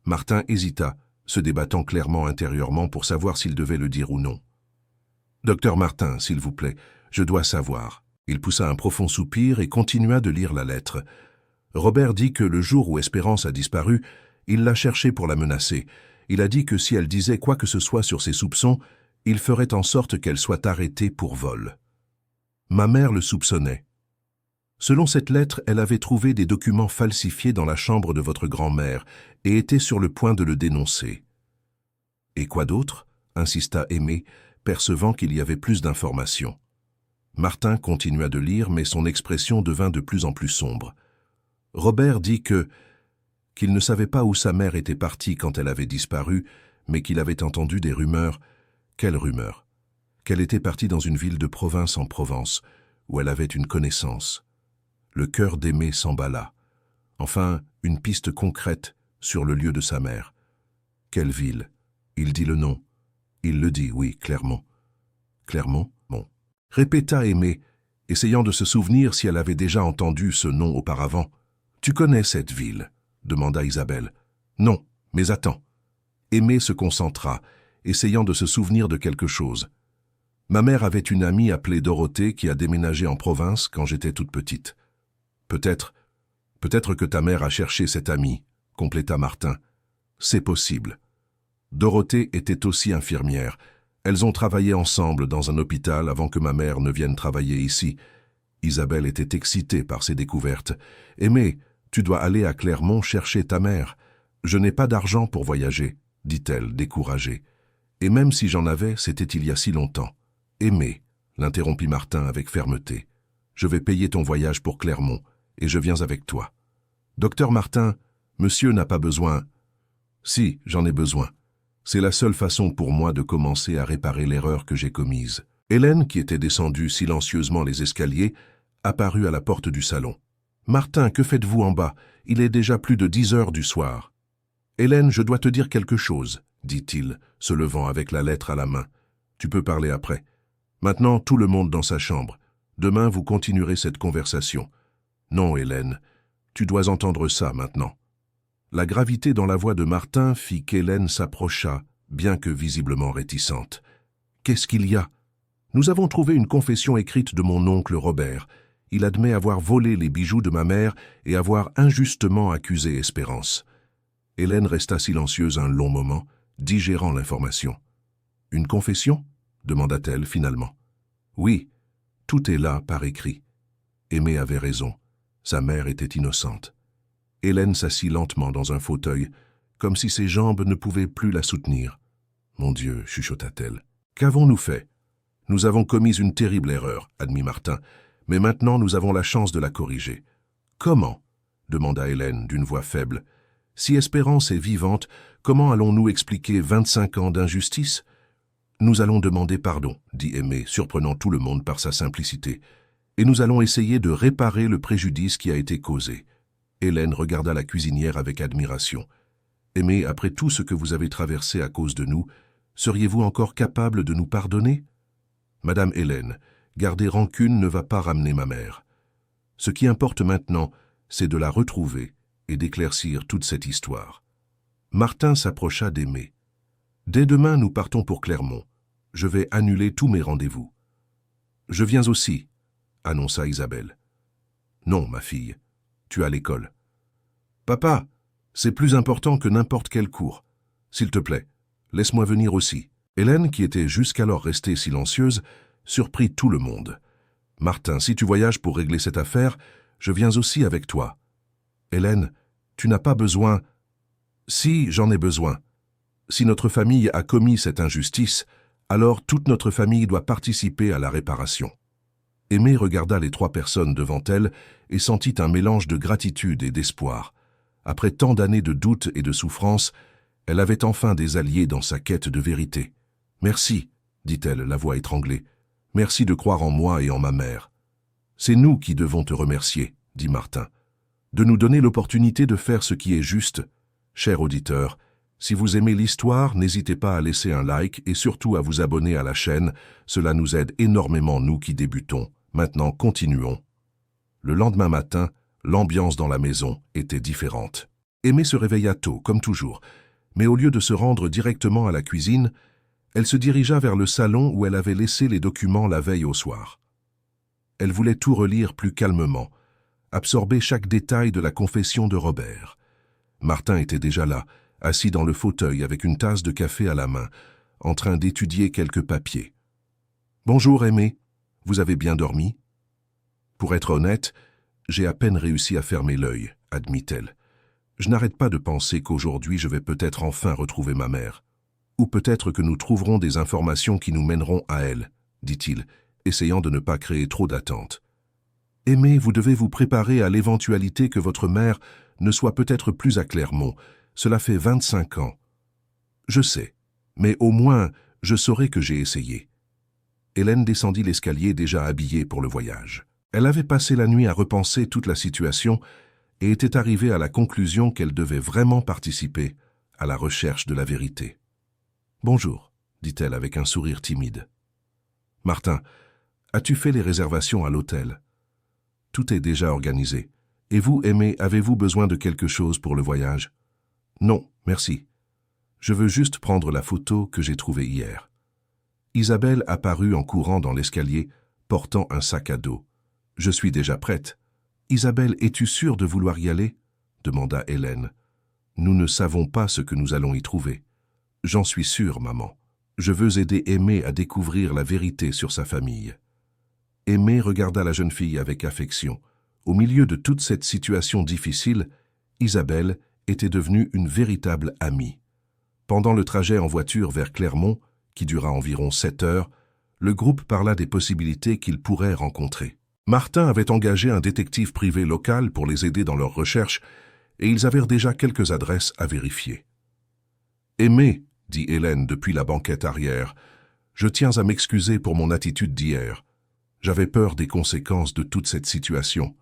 Martin hésita, se débattant clairement intérieurement pour savoir s'il devait le dire ou non. « Docteur Martin, s'il vous plaît, je dois savoir. » Il poussa un profond soupir et continua de lire la lettre. Robert dit que le jour où Espérance a disparu, il l'a cherchée pour la menacer. Il a dit que si elle disait quoi que ce soit sur ses soupçons, il ferait en sorte qu'elle soit arrêtée pour vol. Ma mère le soupçonnait. Selon cette lettre, elle avait trouvé des documents falsifiés dans la chambre de votre grand-mère et était sur le point de le dénoncer. « Et quoi d'autre » insista Aimé, percevant qu'il y avait plus d'informations. Martin continua de lire, mais son expression devint de plus en plus sombre. Robert dit qu'il ne savait pas où sa mère était partie quand elle avait disparu, mais qu'il avait entendu des rumeurs. Quelles rumeurs? Qu'elle était partie dans une ville de province en Provence, où elle avait une connaissance. Le cœur d'Aimé s'emballa. Enfin, une piste concrète sur le lieu de sa mère. Quelle ville? Il dit le nom. Il le dit, oui, Clermont. Clermont? Bon. Répéta Aimé, essayant de se souvenir si elle avait déjà entendu ce nom auparavant. « Tu connais cette ville ?» demanda Isabelle. « Non, mais attends. » Aimé se concentra, essayant de se souvenir de quelque chose. « Ma mère avait une amie appelée Dorothée qui a déménagé en province quand j'étais toute petite. »« Peut-être que ta mère a cherché cette amie, » compléta Martin. « C'est possible. » Dorothée était aussi infirmière. Elles ont travaillé ensemble dans un hôpital avant que ma mère ne vienne travailler ici. Isabelle était excitée par ces découvertes. « Aimé, tu dois aller à Clermont chercher ta mère. Je n'ai pas d'argent pour voyager, » dit-elle, découragée. « Et même si j'en avais, c'était il y a si longtemps. »« Aimé, » l'interrompit Martin avec fermeté. « Je vais payer ton voyage pour Clermont, et je viens avec toi. »« Docteur Martin, monsieur n'a pas besoin. »« Si, j'en ai besoin. C'est la seule façon pour moi de commencer à réparer l'erreur que j'ai commise. » Hélène, qui était descendue silencieusement les escaliers, apparut à la porte du salon. « Martin, que faites-vous en bas? Il est déjà plus de 10 heures du soir. »« Hélène, je dois te dire quelque chose, » dit-il, se levant avec la lettre à la main. « Tu peux parler après. Maintenant, tout le monde dans sa chambre. Demain, vous continuerez cette conversation. »« Non, Hélène, tu dois entendre ça maintenant. » La gravité dans la voix de Martin fit qu'Hélène s'approcha, bien que visiblement réticente. « Qu'est-ce qu'il y a » Nous avons trouvé une confession écrite de mon oncle Robert. Il admet avoir volé les bijoux de ma mère et avoir injustement accusé Espérance. » Hélène resta silencieuse un long moment, digérant l'information. « Une confession » demanda-t-elle finalement. « Oui, tout est là par écrit. » Aimé avait raison. Sa mère était innocente. Hélène s'assit lentement dans un fauteuil, comme si ses jambes ne pouvaient plus la soutenir. « Mon Dieu, chuchota-t-elle. Qu'avons-nous fait? Nous avons commis une terrible erreur, admit Martin, mais maintenant nous avons la chance de la corriger. Comment? Demanda Hélène d'une voix faible. Si Espérance est vivante, comment allons-nous expliquer 25 ans d'injustice? Nous allons demander pardon, dit Aimé, surprenant tout le monde par sa simplicité, et nous allons essayer de réparer le préjudice qui a été causé. Hélène regarda la cuisinière avec admiration. Aimé, après tout ce que vous avez traversé à cause de nous, seriez-vous encore capable de nous pardonner? Madame Hélène, garder rancune ne va pas ramener ma mère. Ce qui importe maintenant, c'est de la retrouver et d'éclaircir toute cette histoire. Martin s'approcha d'Aimé. Dès demain, nous partons pour Clermont. Je vais annuler tous mes rendez-vous. Je viens aussi, annonça Isabelle. Non, ma fille, tu as l'école. Papa, c'est plus important que n'importe quel cours. S'il te plaît, laisse-moi venir aussi. Hélène, qui était jusqu'alors restée silencieuse, surprit tout le monde. Martin, si tu voyages pour régler cette affaire, je viens aussi avec toi. Hélène, tu n'as pas besoin... Si, j'en ai besoin. Si notre famille a commis cette injustice, alors toute notre famille doit participer à la réparation. Aimé regarda les trois personnes devant elle et sentit un mélange de gratitude et d'espoir. Après tant d'années de doute et de souffrance, elle avait enfin des alliés dans sa quête de vérité. « Merci, » dit-elle, la voix étranglée. « Merci de croire en moi et en ma mère. »« C'est nous qui devons te remercier, » dit Martin, « de nous donner l'opportunité de faire ce qui est juste. Cher auditeur, si vous aimez l'histoire, n'hésitez pas à laisser un like et surtout à vous abonner à la chaîne. Cela nous aide énormément, nous qui débutons. Maintenant, continuons. Le lendemain matin, l'ambiance dans la maison était différente. Aimé se réveilla tôt, comme toujours, mais au lieu de se rendre directement à la cuisine, elle se dirigea vers le salon où elle avait laissé les documents la veille au soir. Elle voulait tout relire plus calmement, absorber chaque détail de la confession de Robert. Martin était déjà là, assis dans le fauteuil avec une tasse de café à la main, en train d'étudier quelques papiers. « Bonjour, Aimé. Vous avez bien dormi ?»« Pour être honnête, j'ai à peine réussi à fermer l'œil, » admit-elle. « Je n'arrête pas de penser qu'aujourd'hui je vais peut-être enfin retrouver ma mère. Ou peut-être que nous trouverons des informations qui nous mèneront à elle, » dit-il, essayant de ne pas créer trop d'attentes. « Aimé, vous devez vous préparer à l'éventualité que votre mère ne soit peut-être plus à Clermont. Cela fait 25 ans. »« Je sais, mais au moins je saurai que j'ai essayé. » Hélène descendit l'escalier déjà habillée pour le voyage. Elle avait passé la nuit à repenser toute la situation et était arrivée à la conclusion qu'elle devait vraiment participer à la recherche de la vérité. « Bonjour, » dit-elle avec un sourire timide. « Martin, as-tu fait les réservations à l'hôtel? » « Tout est déjà organisé. Et vous, Aimé, avez-vous besoin de quelque chose pour le voyage? » ?»« Non, merci. Je veux juste prendre la photo que j'ai trouvée hier. » Isabelle apparut en courant dans l'escalier, portant un sac à dos. « Je suis déjà prête. »« Isabelle, es-tu sûre de vouloir y aller ?» demanda Hélène. « Nous ne savons pas ce que nous allons y trouver. »« J'en suis sûre, maman. Je veux aider Aimé à découvrir la vérité sur sa famille. » Aimé regarda la jeune fille avec affection. Au milieu de toute cette situation difficile, Isabelle était devenue une véritable amie. Pendant le trajet en voiture vers Clermont, qui dura environ 7 heures, le groupe parla des possibilités qu'ils pourraient rencontrer. Martin avait engagé un détective privé local pour les aider dans leurs recherches et ils avaient déjà quelques adresses à vérifier. « Aimé, » dit Hélène depuis la banquette arrière, « je tiens à m'excuser pour mon attitude d'hier. J'avais peur des conséquences de toute cette situation. »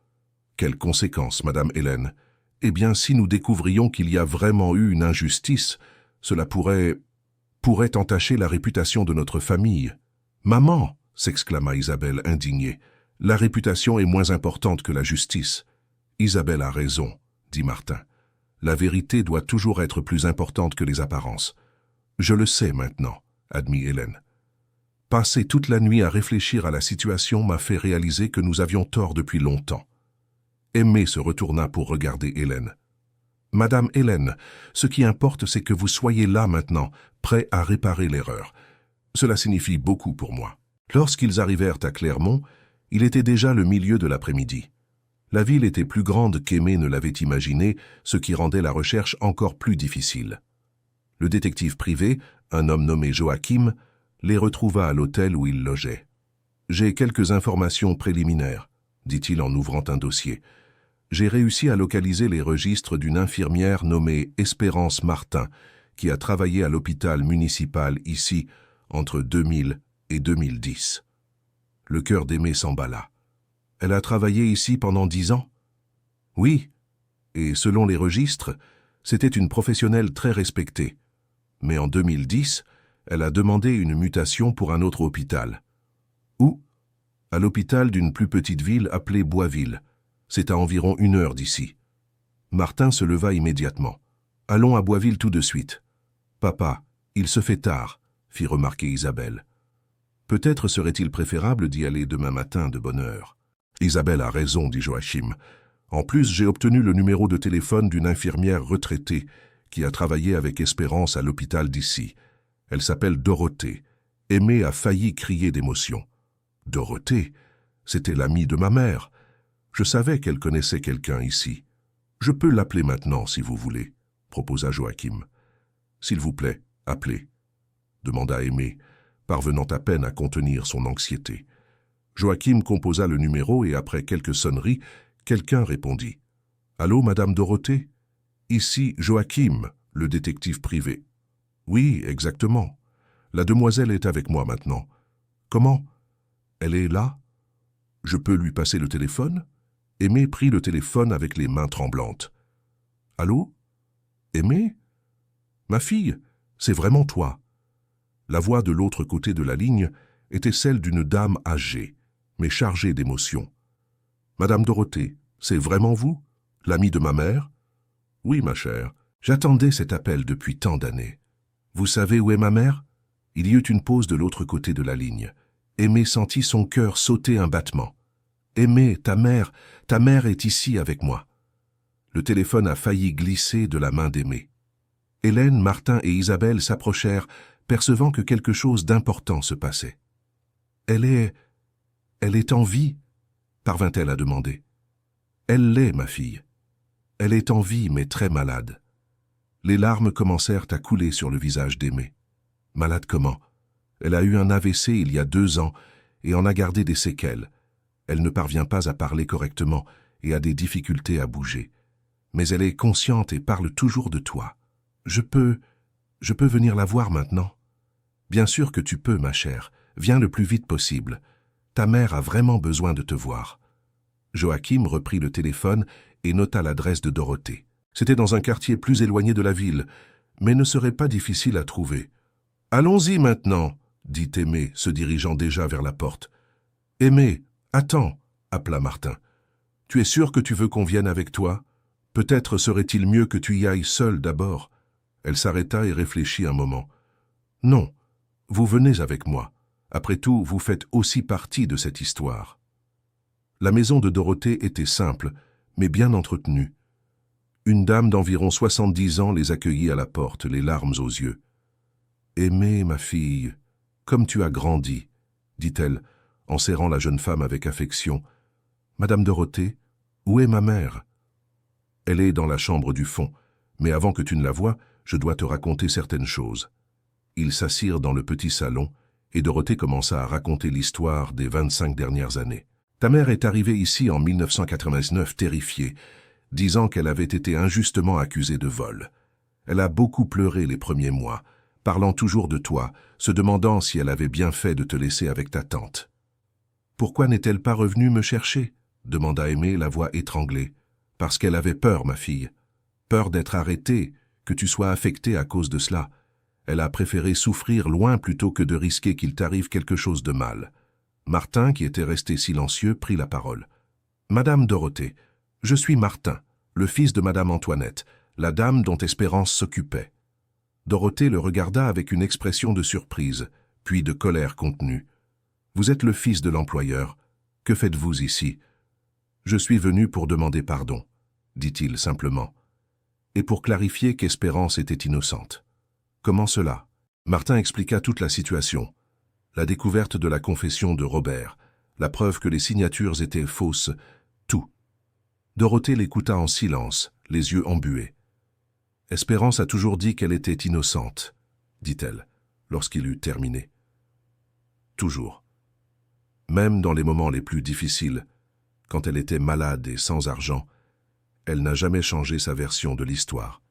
« Quelles conséquences, Madame Hélène? Eh bien, si nous découvrions qu'il y a vraiment eu une injustice, cela pourrait entacher la réputation de notre famille. »« Maman !» s'exclama Isabelle indignée. « La réputation est moins importante que la justice. »« Isabelle a raison, » dit Martin. « La vérité doit toujours être plus importante que les apparences. »« Je le sais maintenant, » admit Hélène. « Passer toute la nuit à réfléchir à la situation m'a fait réaliser que nous avions tort depuis longtemps. Aimé se retourna pour regarder Hélène. « Madame Hélène, ce qui importe, c'est que vous soyez là maintenant, prêt à réparer l'erreur. Cela signifie beaucoup pour moi. » Lorsqu'ils arrivèrent à Clermont, il était déjà le milieu de l'après-midi. La ville était plus grande qu'Aimé ne l'avait imaginé, ce qui rendait la recherche encore plus difficile. Le détective privé, un homme nommé Joachim, les retrouva à l'hôtel où ils logeaient. « J'ai quelques informations préliminaires, » dit-il en ouvrant un dossier. « J'ai réussi à localiser les registres d'une infirmière nommée Espérance Martin, qui a travaillé à l'hôpital municipal ici entre 2000 et 2010. » Le cœur d'Aimé s'emballa. « Elle a travaillé ici pendant 10 ans ?»« Oui, et selon les registres, c'était une professionnelle très respectée. Mais en 2010, elle a demandé une mutation pour un autre hôpital. » « Où ? » ?»« À l'hôpital d'une plus petite ville appelée Boisville. C'est à environ 1 heure d'ici. » Martin se leva immédiatement. « Allons à Boisville tout de suite. »« Papa, il se fait tard, » fit remarquer Isabelle. « Peut-être serait-il préférable d'y aller demain matin de bonne heure. »« Isabelle a raison, » dit Joachim. « En plus, j'ai obtenu le numéro de téléphone d'une infirmière retraitée qui a travaillé avec Espérance à l'hôpital d'ici. Elle s'appelle Dorothée. » Aimé a failli crier d'émotion. « Dorothée, c'était l'amie de ma mère. Je savais qu'elle connaissait quelqu'un ici. Je peux l'appeler maintenant, si vous voulez, » proposa Joachim. « S'il vous plaît, appelez, » demanda Aimé, parvenant à peine à contenir son anxiété. Joachim composa le numéro et après quelques sonneries, quelqu'un répondit. « Allô, Madame Dorothée ? Ici Joachim, le détective privé. »« Oui, exactement. La demoiselle est avec moi maintenant. »« Comment ? Elle est là ? Je peux lui passer le téléphone ?» Aimé prit le téléphone avec les mains tremblantes. « Allô ? Aimé ? Ma fille, c'est vraiment toi. » La voix de l'autre côté de la ligne était celle d'une dame âgée, mais chargée d'émotion. « Madame Dorothée, c'est vraiment vous, l'amie de ma mère ? » « Oui, ma chère, j'attendais cet appel depuis tant d'années. Vous savez où est ma mère ?» Il y eut une pause de l'autre côté de la ligne. Aimé sentit son cœur sauter un battement. « Aimé, ta mère est ici avec moi. » Le téléphone a failli glisser de la main d'Aimé. Hélène, Martin et Isabelle s'approchèrent, percevant que quelque chose d'important se passait. « Elle est en vie ?» parvint-elle à demander. « Elle l'est, ma fille. Elle est en vie, mais très malade. » Les larmes commencèrent à couler sur le visage d'Aimé. « Malade comment ? Elle a eu un AVC il y a 2 ans et en a gardé des séquelles. Elle ne parvient pas à parler correctement et a des difficultés à bouger. Mais elle est consciente et parle toujours de toi. Je peux venir la voir maintenant ? » « Bien sûr que tu peux, ma chère. Viens le plus vite possible. Ta mère a vraiment besoin de te voir. » Joachim reprit le téléphone et nota l'adresse de Dorothée. C'était dans un quartier plus éloigné de la ville, mais ne serait pas difficile à trouver. « Allons-y maintenant, » dit Aimé, se dirigeant déjà vers la porte. « Aimé, attends, » appela Martin. « Tu es sûr que tu veux qu'on vienne avec toi ? Peut-être serait-il mieux que tu y ailles seule d'abord. » Elle s'arrêta et réfléchit un moment. « Non, vous venez avec moi. Après tout, vous faites aussi partie de cette histoire. » La maison de Dorothée était simple, mais bien entretenue. Une dame d'environ 70 ans les accueillit à la porte, les larmes aux yeux. « Aimée, ma fille, comme tu as grandi, » dit-elle, en serrant la jeune femme avec affection. « Madame Dorothée, où est ma mère ?»« Elle est dans la chambre du fond, mais avant que tu ne la voies, je dois te raconter certaines choses. » Ils s'assirent dans le petit salon, et Dorothée commença à raconter l'histoire des 25 dernières années. « Ta mère est arrivée ici en 1999 terrifiée, disant qu'elle avait été injustement accusée de vol. Elle a beaucoup pleuré les premiers mois, parlant toujours de toi, se demandant si elle avait bien fait de te laisser avec ta tante. « Pourquoi n'est-elle pas revenue me chercher ?» demanda Aimé, la voix étranglée. « Parce qu'elle avait peur, ma fille. Peur d'être arrêtée, que tu sois affectée à cause de cela. Elle a préféré souffrir loin plutôt que de risquer qu'il t'arrive quelque chose de mal. » Martin, qui était resté silencieux, prit la parole. « Madame Dorothée, je suis Martin, le fils de Madame Antoinette, la dame dont Espérance s'occupait. » Dorothée le regarda avec une expression de surprise, puis de colère contenue. « Vous êtes le fils de l'employeur. Que faites-vous ici ?»« Je suis venu pour demander pardon, » dit-il simplement, et pour clarifier qu'Espérance était innocente. « Comment cela ?» Martin expliqua toute la situation. La découverte de la confession de Robert, la preuve que les signatures étaient fausses, tout. Dorothée l'écouta en silence, les yeux embués. « Espérance a toujours dit qu'elle était innocente, » dit-elle, lorsqu'il eut terminé. « Toujours. Même dans les moments les plus difficiles, quand elle était malade et sans argent, elle n'a jamais changé sa version de l'histoire. »«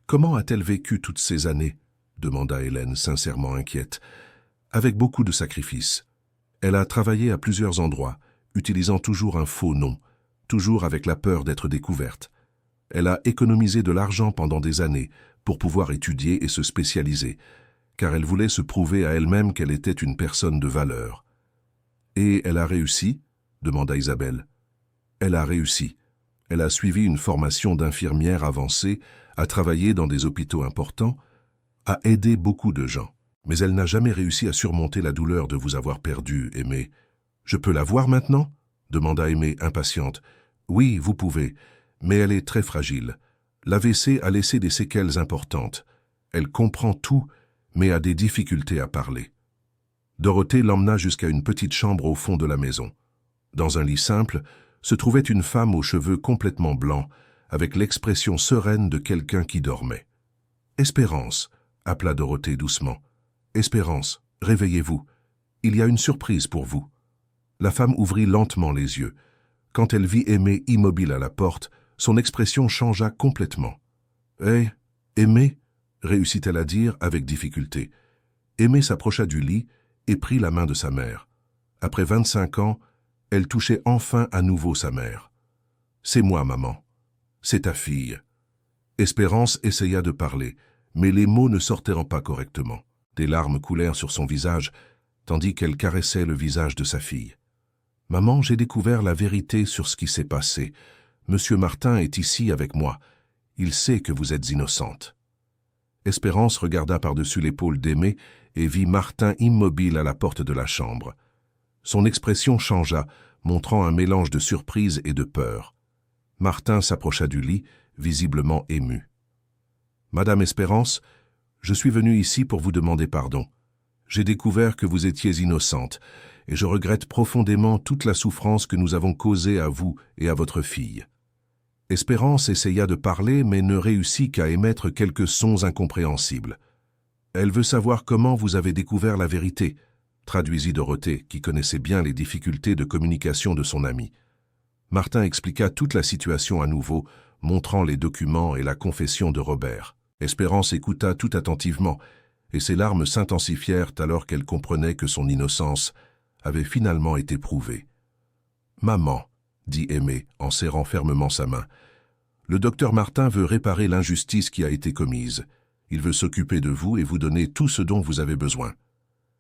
Comment a-t-elle vécu toutes ces années ?» demanda Hélène, sincèrement inquiète. « Avec beaucoup de sacrifices. Elle a travaillé à plusieurs endroits, utilisant toujours un faux nom, toujours avec la peur d'être découverte. Elle a économisé de l'argent pendant des années pour pouvoir étudier et se spécialiser, car elle voulait se prouver à elle-même qu'elle était une personne de valeur. »« Et elle a réussi ?» demanda Isabelle. « Elle a réussi. Elle a suivi une formation d'infirmière avancée, a travaillé dans des hôpitaux importants, a aidé beaucoup de gens. Mais elle n'a jamais réussi à surmonter la douleur de vous avoir perdu, Aimée. »« Je peux la voir maintenant ?» demanda Aimée, impatiente. « Oui, vous pouvez, mais elle est très fragile. L'AVC a laissé des séquelles importantes. Elle comprend tout, mais a des difficultés à parler. » Dorothée l'emmena jusqu'à une petite chambre au fond de la maison. Dans un lit simple, se trouvait une femme aux cheveux complètement blancs, avec l'expression sereine de quelqu'un qui dormait. « Espérance !» appela Dorothée doucement. « Espérance, réveillez-vous. Il y a une surprise pour vous. » La femme ouvrit lentement les yeux. Quand elle vit Aimée immobile à la porte, son expression changea complètement. « Hé, Aimée ?» réussit-elle à dire avec difficulté. Aimée s'approcha du lit et prit la main de sa mère. Après 25 ans, elle touchait enfin à nouveau sa mère. « C'est moi, maman. C'est ta fille. » Espérance essaya de parler, mais les mots ne sortirent pas correctement. Des larmes coulèrent sur son visage, tandis qu'elle caressait le visage de sa fille. « Maman, j'ai découvert la vérité sur ce qui s'est passé. Monsieur Martin est ici avec moi. Il sait que vous êtes innocente. » Espérance regarda par-dessus l'épaule d'Aimée et vit Martin immobile à la porte de la chambre. Son expression changea, montrant un mélange de surprise et de peur. Martin s'approcha du lit, visiblement ému. « Madame Espérance, je suis venu ici pour vous demander pardon. J'ai découvert que vous étiez innocente, et je regrette profondément toute la souffrance que nous avons causée à vous et à votre fille. » Espérance essaya de parler, mais ne réussit qu'à émettre quelques sons incompréhensibles. « Elle veut savoir comment vous avez découvert la vérité », traduisit Dorothée, qui connaissait bien les difficultés de communication de son ami. Martin expliqua toute la situation à nouveau, montrant les documents et la confession de Robert. Espérance écouta tout attentivement, et ses larmes s'intensifièrent alors qu'elle comprenait que son innocence avait finalement été prouvée. « Maman, » dit Aimée en serrant fermement sa main, « le docteur Martin veut réparer l'injustice qui a été commise. Il veut s'occuper de vous et vous donner tout ce dont vous avez besoin. »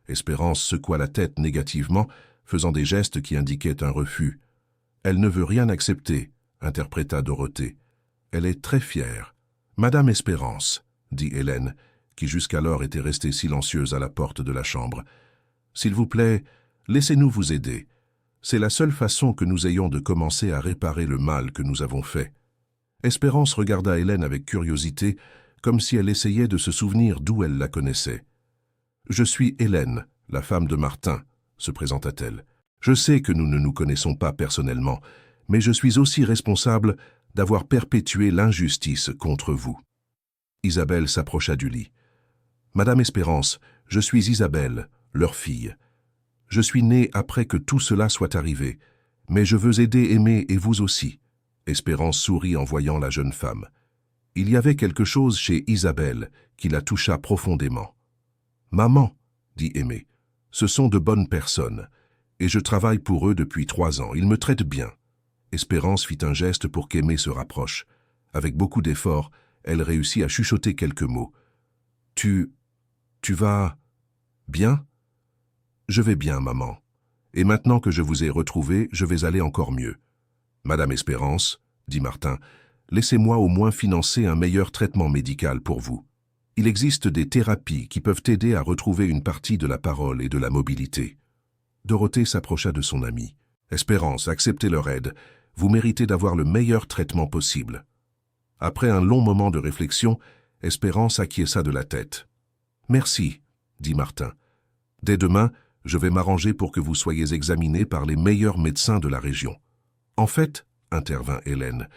Espérance secoua la tête négativement, faisant des gestes qui indiquaient un refus. « Elle ne veut rien accepter, » interpréta Dorothée. « Elle est très fière. »« Madame Espérance, » dit Hélène, qui jusqu'alors était restée silencieuse à la porte de la chambre. « S'il vous plaît, laissez-nous vous aider. C'est la seule façon que nous ayons de commencer à réparer le mal que nous avons fait. » Espérance regarda Hélène avec curiosité, comme si elle essayait de se souvenir d'où elle la connaissait. « Je suis Hélène, la femme de Martin, » se présenta-t-elle. « Je sais que nous ne nous connaissons pas personnellement, mais je suis aussi responsable d'avoir perpétué l'injustice contre vous. » Isabelle s'approcha du lit. « Madame Espérance, je suis Isabelle, leur fille. Je suis née après que tout cela soit arrivé, mais je veux aider Aimée et vous aussi. » Espérance sourit en voyant la jeune femme. Il y avait quelque chose chez Isabelle qui la toucha profondément. « Maman, » dit Aimée, « ce sont de bonnes personnes, et je travaille pour eux depuis 3 ans. Ils me traitent bien. » Espérance fit un geste pour qu'Aimée se rapproche. Avec beaucoup d'efforts, elle réussit à chuchoter quelques mots. « Tu vas bien ?»« Je vais bien, maman. Et maintenant que je vous ai retrouvé, je vais aller encore mieux. » « Madame Espérance, » dit Martin, « laissez-moi au moins financer un meilleur traitement médical pour vous. » Il existe des thérapies qui peuvent t'aider à retrouver une partie de la parole et de la mobilité. Dorothée s'approcha de son amie. Espérance, acceptez leur aide. Vous méritez d'avoir le meilleur traitement possible. Après un long moment de réflexion, Espérance acquiesça de la tête. Merci, dit Martin. Dès demain, je vais m'arranger pour que vous soyez examiné par les meilleurs médecins de la région. En fait, intervint Hélène,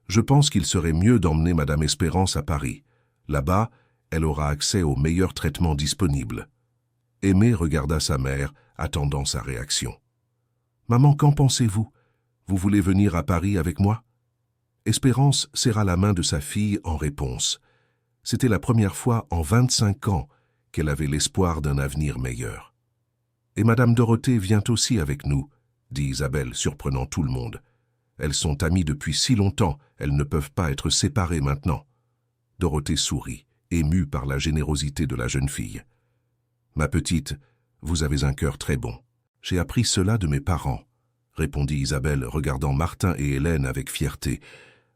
je pense qu'il serait mieux d'emmener Madame Espérance à Paris. Là-bas, elle aura accès aux meilleurs traitements disponibles. Aimé regarda sa mère, attendant sa réaction. « Maman, qu'en pensez-vous? Vous voulez venir à Paris avec moi ?» Espérance serra la main de sa fille en réponse. C'était la première fois en 25 ans qu'elle avait l'espoir d'un avenir meilleur. « Et Madame Dorothée vient aussi avec nous, » dit Isabelle, surprenant tout le monde. « Elles sont amies depuis si longtemps, elles ne peuvent pas être séparées maintenant. » Dorothée sourit, émue par la générosité de la jeune fille. « Ma petite, vous avez un cœur très bon. J'ai appris cela de mes parents, » répondit Isabelle, regardant Martin et Hélène avec fierté.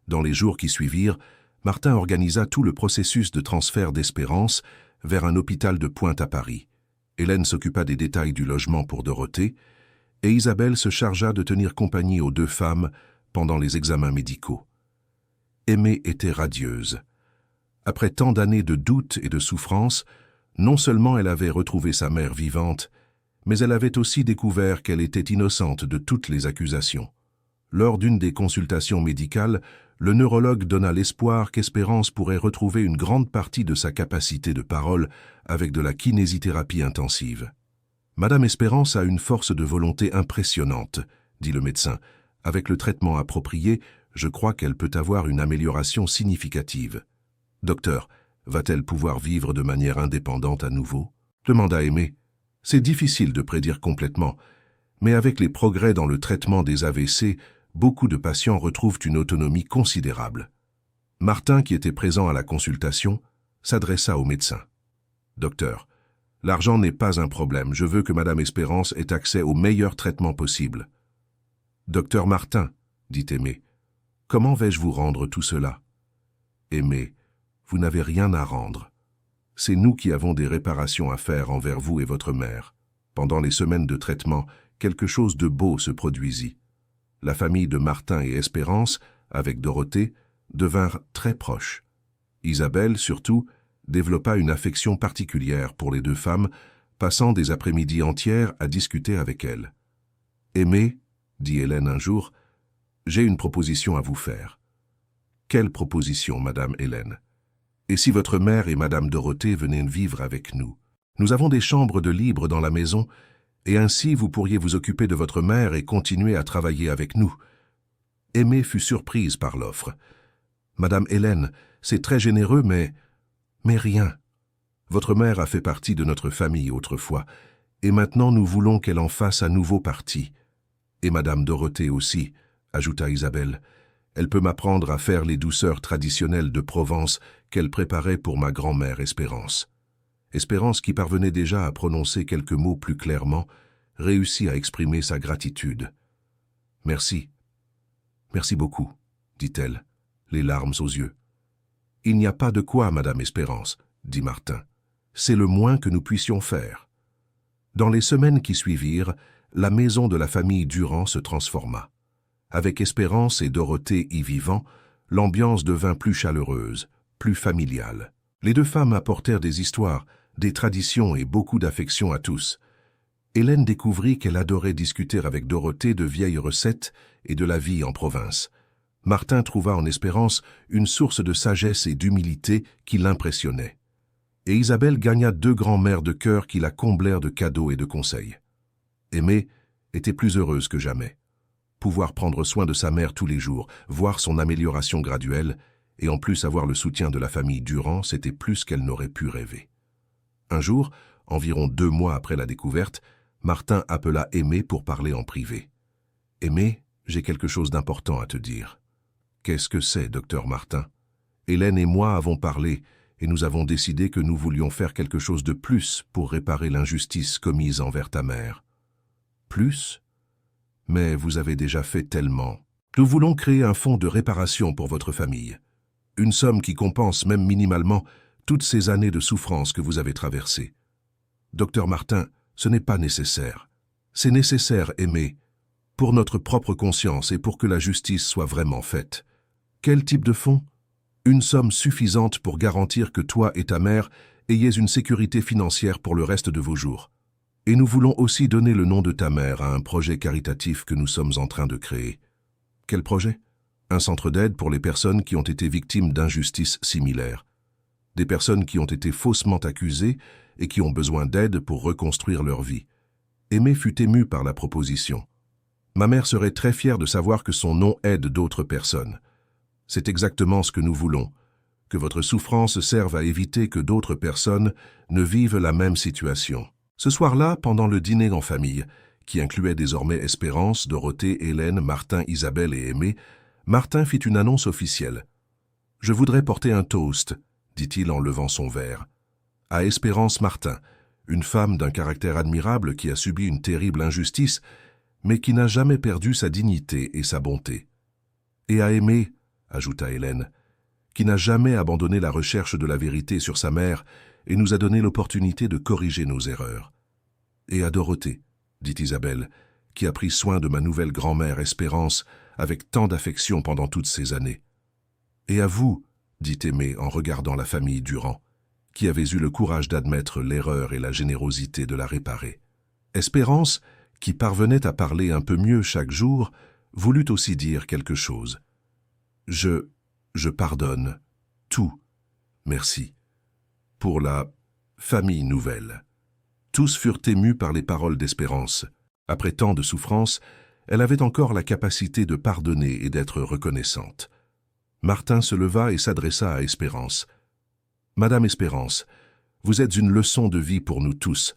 Dans les jours qui suivirent, Martin organisa tout le processus de transfert d'Espérance vers un hôpital de pointe à Paris. Hélène s'occupa des détails du logement pour Dorothée, et Isabelle se chargea de tenir compagnie aux deux femmes pendant les examens médicaux. Aimée était radieuse. Après tant d'années de doutes et de souffrances, non seulement elle avait retrouvé sa mère vivante, mais elle avait aussi découvert qu'elle était innocente de toutes les accusations. Lors d'une des consultations médicales, le neurologue donna l'espoir qu'Espérance pourrait retrouver une grande partie de sa capacité de parole avec de la kinésithérapie intensive. « Madame Espérance a une force de volonté impressionnante, » dit le médecin. « Avec le traitement approprié, je crois qu'elle peut avoir une amélioration significative. »« Docteur, va-t-elle pouvoir vivre de manière indépendante à nouveau ?» demanda Aimé. « C'est difficile de prédire complètement, mais avec les progrès dans le traitement des AVC, beaucoup de patients retrouvent une autonomie considérable. » Martin, qui était présent à la consultation, s'adressa au médecin. « Docteur, l'argent n'est pas un problème. Je veux que Madame Espérance ait accès au meilleur traitement possible. »« Docteur Martin, » dit Aimé, « comment vais-je vous rendre tout cela ?»« Aimé, vous n'avez rien à rendre. C'est nous qui avons des réparations à faire envers vous et votre mère. Pendant les semaines de traitement, quelque chose de beau se produisit. La famille de Martin et Espérance, avec Dorothée, devinrent très proches. Isabelle, surtout, développa une affection particulière pour les deux femmes, passant des après-midi entières à discuter avec elles. « Aimé, » dit Hélène un jour, « j'ai une proposition à vous faire. »« Quelle proposition, Madame Hélène ? Et si votre mère et Madame Dorothée venaient vivre avec nous? Nous avons des chambres de libre dans la maison, et ainsi vous pourriez vous occuper de votre mère et continuer à travailler avec nous. » Aimée fut surprise par l'offre. « Madame Hélène, c'est très généreux, mais rien. Votre mère a fait partie de notre famille autrefois, et maintenant nous voulons qu'elle en fasse à nouveau partie. Et Madame Dorothée aussi, » ajouta Isabelle. « Elle peut m'apprendre à faire les douceurs traditionnelles de Provence qu'elle préparait pour ma grand-mère Espérance. » Espérance, qui parvenait déjà à prononcer quelques mots plus clairement, réussit à exprimer sa gratitude. « Merci. Merci beaucoup, » dit-elle, les larmes aux yeux. « Il n'y a pas de quoi, Madame Espérance, » dit Martin. « C'est le moins que nous puissions faire. » Dans les semaines qui suivirent, la maison de la famille Durand se transforma. Avec Espérance et Dorothée y vivant, l'ambiance devint plus chaleureuse, plus familiale. Les deux femmes apportèrent des histoires, des traditions et beaucoup d'affection à tous. Hélène découvrit qu'elle adorait discuter avec Dorothée de vieilles recettes et de la vie en province. Martin trouva en Espérance une source de sagesse et d'humilité qui l'impressionnait. Et Isabelle gagna deux grands-mères de cœur qui la comblèrent de cadeaux et de conseils. Aimée était plus heureuse que jamais. Pouvoir prendre soin de sa mère tous les jours, voir son amélioration graduelle, et en plus avoir le soutien de la famille Durand, c'était plus qu'elle n'aurait pu rêver. Un jour, environ 2 mois après la découverte, Martin appela Aimée pour parler en privé. « Aimée, j'ai quelque chose d'important à te dire. »« Qu'est-ce que c'est, docteur Martin ? » ?»« Hélène et moi avons parlé, et nous avons décidé que nous voulions faire quelque chose de plus pour réparer l'injustice commise envers ta mère. »« Plus ? Mais vous avez déjà fait tellement. Nous voulons créer un fonds de réparation pour votre famille. Une somme qui compense même minimalement toutes ces années de souffrance que vous avez traversées. Docteur Martin, ce n'est pas nécessaire. C'est nécessaire, Aimé, pour notre propre conscience et pour que la justice soit vraiment faite. Quel type de fonds? Une somme suffisante pour garantir que toi et ta mère ayez une sécurité financière pour le reste de vos jours. Et nous voulons aussi donner le nom de ta mère à un projet caritatif que nous sommes en train de créer. Quel projet? Un centre d'aide pour les personnes qui ont été victimes d'injustices similaires. Des personnes qui ont été faussement accusées et qui ont besoin d'aide pour reconstruire leur vie. Aimé fut ému par la proposition. Ma mère serait très fière de savoir que son nom aide d'autres personnes. C'est exactement ce que nous voulons, que votre souffrance serve à éviter que d'autres personnes ne vivent la même situation. Ce soir-là, pendant le dîner en famille, qui incluait désormais Espérance, Dorothée, Hélène, Martin, Isabelle et Aimé, Martin fit une annonce officielle. « Je voudrais porter un toast », dit-il en levant son verre. « À Espérance Martin, une femme d'un caractère admirable qui a subi une terrible injustice, mais qui n'a jamais perdu sa dignité et sa bonté. Et à Aimé, ajouta Hélène, qui n'a jamais abandonné la recherche de la vérité sur sa mère et nous a donné l'opportunité de corriger nos erreurs. Et à Dorothée, dit Isabelle, qui a pris soin de ma nouvelle grand-mère Espérance avec tant d'affection pendant toutes ces années. Et à vous, dit Aimé en regardant la famille Durand, qui avez eu le courage d'admettre l'erreur et la générosité de la réparer. Espérance, qui parvenait à parler un peu mieux chaque jour, voulut aussi dire quelque chose. Je pardonne. Tout. Merci. Pour la famille nouvelle. Tous furent émus par les paroles d'Espérance. Après tant de souffrances, elle avait encore la capacité de pardonner et d'être reconnaissante. Martin se leva et s'adressa à Espérance. « Madame Espérance, vous êtes une leçon de vie pour nous tous.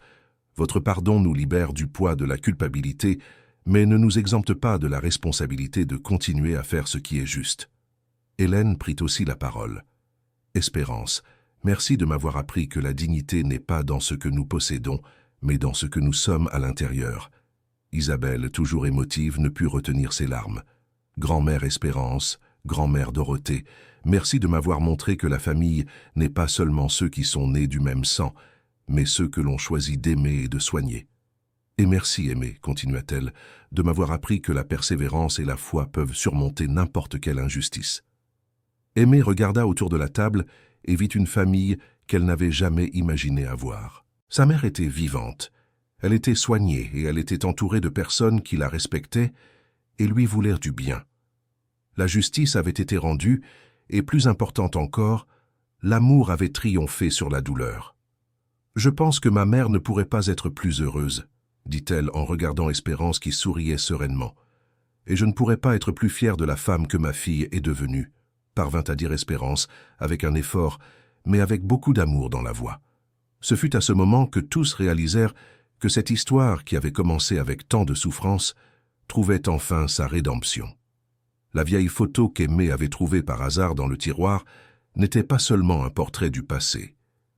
Votre pardon nous libère du poids de la culpabilité, mais ne nous exempte pas de la responsabilité de continuer à faire ce qui est juste. » Hélène prit aussi la parole. « Espérance, merci de m'avoir appris que la dignité n'est pas dans ce que nous possédons, mais dans ce que nous sommes à l'intérieur. » Isabelle, toujours émotive, ne put retenir ses larmes. « Grand-mère Espérance, grand-mère Dorothée, merci de m'avoir montré que la famille n'est pas seulement ceux qui sont nés du même sang, mais ceux que l'on choisit d'aimer et de soigner. Et merci, Aimé, continua-t-elle, de m'avoir appris que la persévérance et la foi peuvent surmonter n'importe quelle injustice. » Aimé regarda autour de la table et vit une famille qu'elle n'avait jamais imaginé avoir. Sa mère était vivante, elle était soignée et elle était entourée de personnes qui la respectaient et lui voulèrent du bien. La justice avait été rendue et, plus important encore, l'amour avait triomphé sur la douleur. « Je pense que ma mère ne pourrait pas être plus heureuse, » dit-elle en regardant Espérance qui souriait sereinement. « Et je ne pourrais pas être plus fière de la femme que ma fille est devenue. » parvint à dire Espérance, avec un effort, mais avec beaucoup d'amour dans la voix. Ce fut à ce moment que tous réalisèrent que cette histoire, qui avait commencé avec tant de souffrance, trouvait enfin sa rédemption. La vieille photo qu'Aimé avait trouvée par hasard dans le tiroir n'était pas seulement un portrait du passé,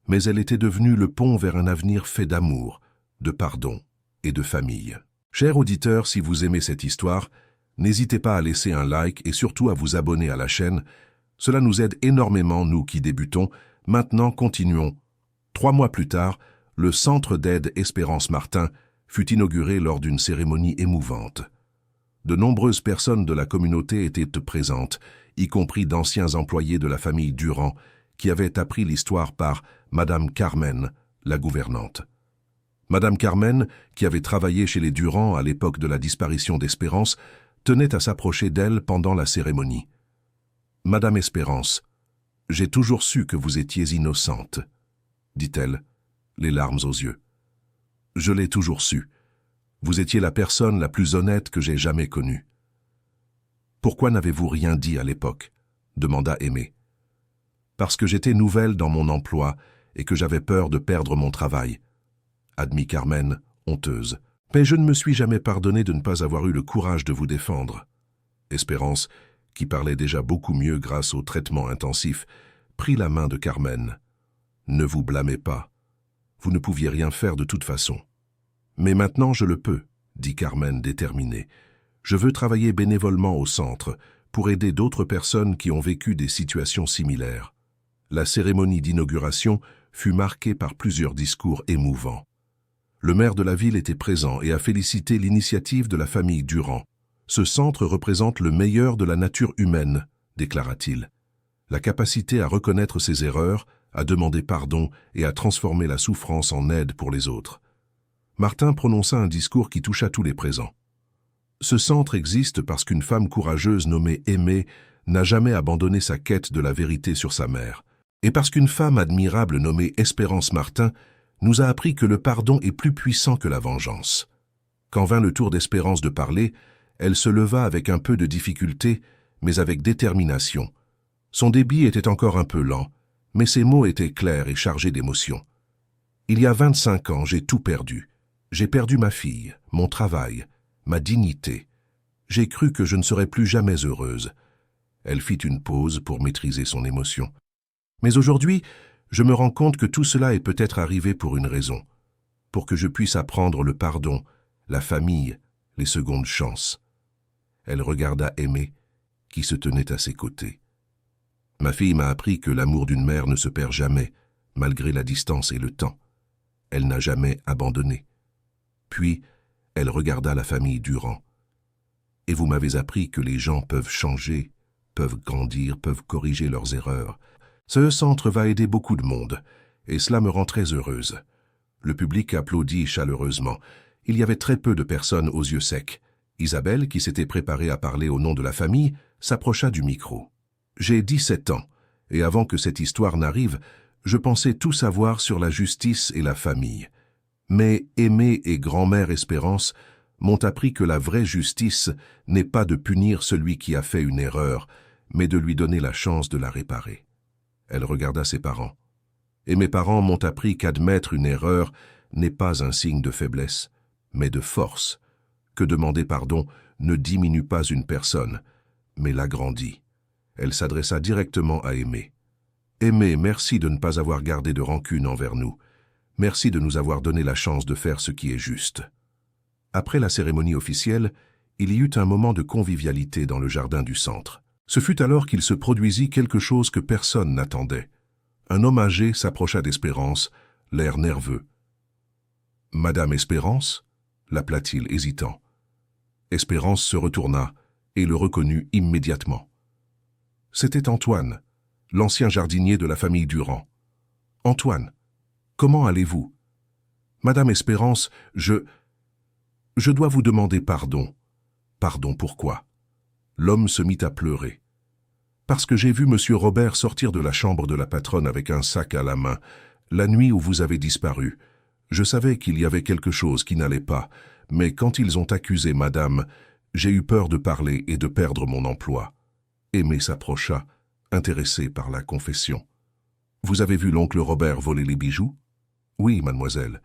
mais elle était devenue le pont vers un avenir fait d'amour, de pardon et de famille. Chers auditeurs, si vous aimez cette histoire, n'hésitez pas à laisser un like et surtout à vous abonner à la chaîne. Cela nous aide énormément, nous qui débutons. Maintenant, continuons. 3 mois plus tard, le centre d'aide Espérance Martin fut inauguré lors d'une cérémonie émouvante. De nombreuses personnes de la communauté étaient présentes, y compris d'anciens employés de la famille Durand, qui avaient appris l'histoire par Madame Carmen, la gouvernante. Madame Carmen, qui avait travaillé chez les Durand à l'époque de la disparition d'Espérance, tenait à s'approcher d'elle pendant la cérémonie. « Madame Espérance, j'ai toujours su que vous étiez innocente, » dit-elle, les larmes aux yeux. « Je l'ai toujours su. Vous étiez la personne la plus honnête que j'ai jamais connue. »« Pourquoi n'avez-vous rien dit à l'époque ?» demanda Aimé. « Parce que j'étais nouvelle dans mon emploi et que j'avais peur de perdre mon travail, » admit Carmen, honteuse. « Mais je ne me suis jamais pardonné de ne pas avoir eu le courage de vous défendre. » Espérance, qui parlait déjà beaucoup mieux grâce au traitement intensif, prit la main de Carmen. « Ne vous blâmez pas. Vous ne pouviez rien faire de toute façon. »« Mais maintenant je le peux, » dit Carmen déterminée. « Je veux travailler bénévolement au centre pour aider d'autres personnes qui ont vécu des situations similaires. » La cérémonie d'inauguration fut marquée par plusieurs discours émouvants. Le maire de la ville était présent et a félicité l'initiative de la famille Durand. « Ce centre représente le meilleur de la nature humaine », déclara-t-il. La capacité à reconnaître ses erreurs, à demander pardon et à transformer la souffrance en aide pour les autres. Martin prononça un discours qui toucha tous les présents. Ce centre existe parce qu'une femme courageuse nommée Aimée n'a jamais abandonné sa quête de la vérité sur sa mère, et parce qu'une femme admirable nommée Espérance Martin nous a appris que le pardon est plus puissant que la vengeance. Quand vint le tour d'Espérance de parler, elle se leva avec un peu de difficulté, mais avec détermination. Son débit était encore un peu lent, mais ses mots étaient clairs et chargés d'émotion. « Il y a 25 ans, j'ai tout perdu. J'ai perdu ma fille, mon travail, ma dignité. J'ai cru que je ne serais plus jamais heureuse. » Elle fit une pause pour maîtriser son émotion. « Mais aujourd'hui, je me rends compte que tout cela est peut-être arrivé pour une raison, pour que je puisse apprendre le pardon, la famille, les secondes chances. » Elle regarda Aimée, qui se tenait à ses côtés. « Ma fille m'a appris que l'amour d'une mère ne se perd jamais, malgré la distance et le temps. Elle n'a jamais abandonné. » Puis, elle regarda la famille Durand. « Et vous m'avez appris que les gens peuvent changer, peuvent grandir, peuvent corriger leurs erreurs. Ce centre va aider beaucoup de monde, et cela me rend très heureuse. » Le public applaudit chaleureusement. Il y avait très peu de personnes aux yeux secs. Isabelle, qui s'était préparée à parler au nom de la famille, s'approcha du micro. « J'ai 17 ans, et avant que cette histoire n'arrive, je pensais tout savoir sur la justice et la famille. Mais Aimée et grand-mère Espérance m'ont appris que la vraie justice n'est pas de punir celui qui a fait une erreur, mais de lui donner la chance de la réparer. » Elle regarda ses parents. « Et mes parents m'ont appris qu'admettre une erreur n'est pas un signe de faiblesse, mais de force, que demander pardon ne diminue pas une personne, mais l'agrandit. » Elle s'adressa directement à Aimée. « Aimée, merci de ne pas avoir gardé de rancune envers nous. Merci de nous avoir donné la chance de faire ce qui est juste. » Après la cérémonie officielle, il y eut un moment de convivialité dans le jardin du centre. Ce fut alors qu'il se produisit quelque chose que personne n'attendait. Un homme âgé s'approcha d'Espérance, l'air nerveux. « Madame Espérance » l'appela-t-il hésitant. Espérance se retourna et le reconnut immédiatement. C'était Antoine, l'ancien jardinier de la famille Durand. « Antoine, comment allez-vous ? Madame Espérance, je dois vous demander pardon. » « Pardon, pourquoi ?» L'homme se mit à pleurer. « Parce que j'ai vu Monsieur Robert sortir de la chambre de la patronne avec un sac à la main, la nuit où vous avez disparu. Je savais qu'il y avait quelque chose qui n'allait pas, mais quand ils ont accusé madame, j'ai eu peur de parler et de perdre mon emploi. » Aimée s'approcha, intéressée par la confession. « Vous avez vu l'oncle Robert voler les bijoux ? » ?»« Oui, mademoiselle.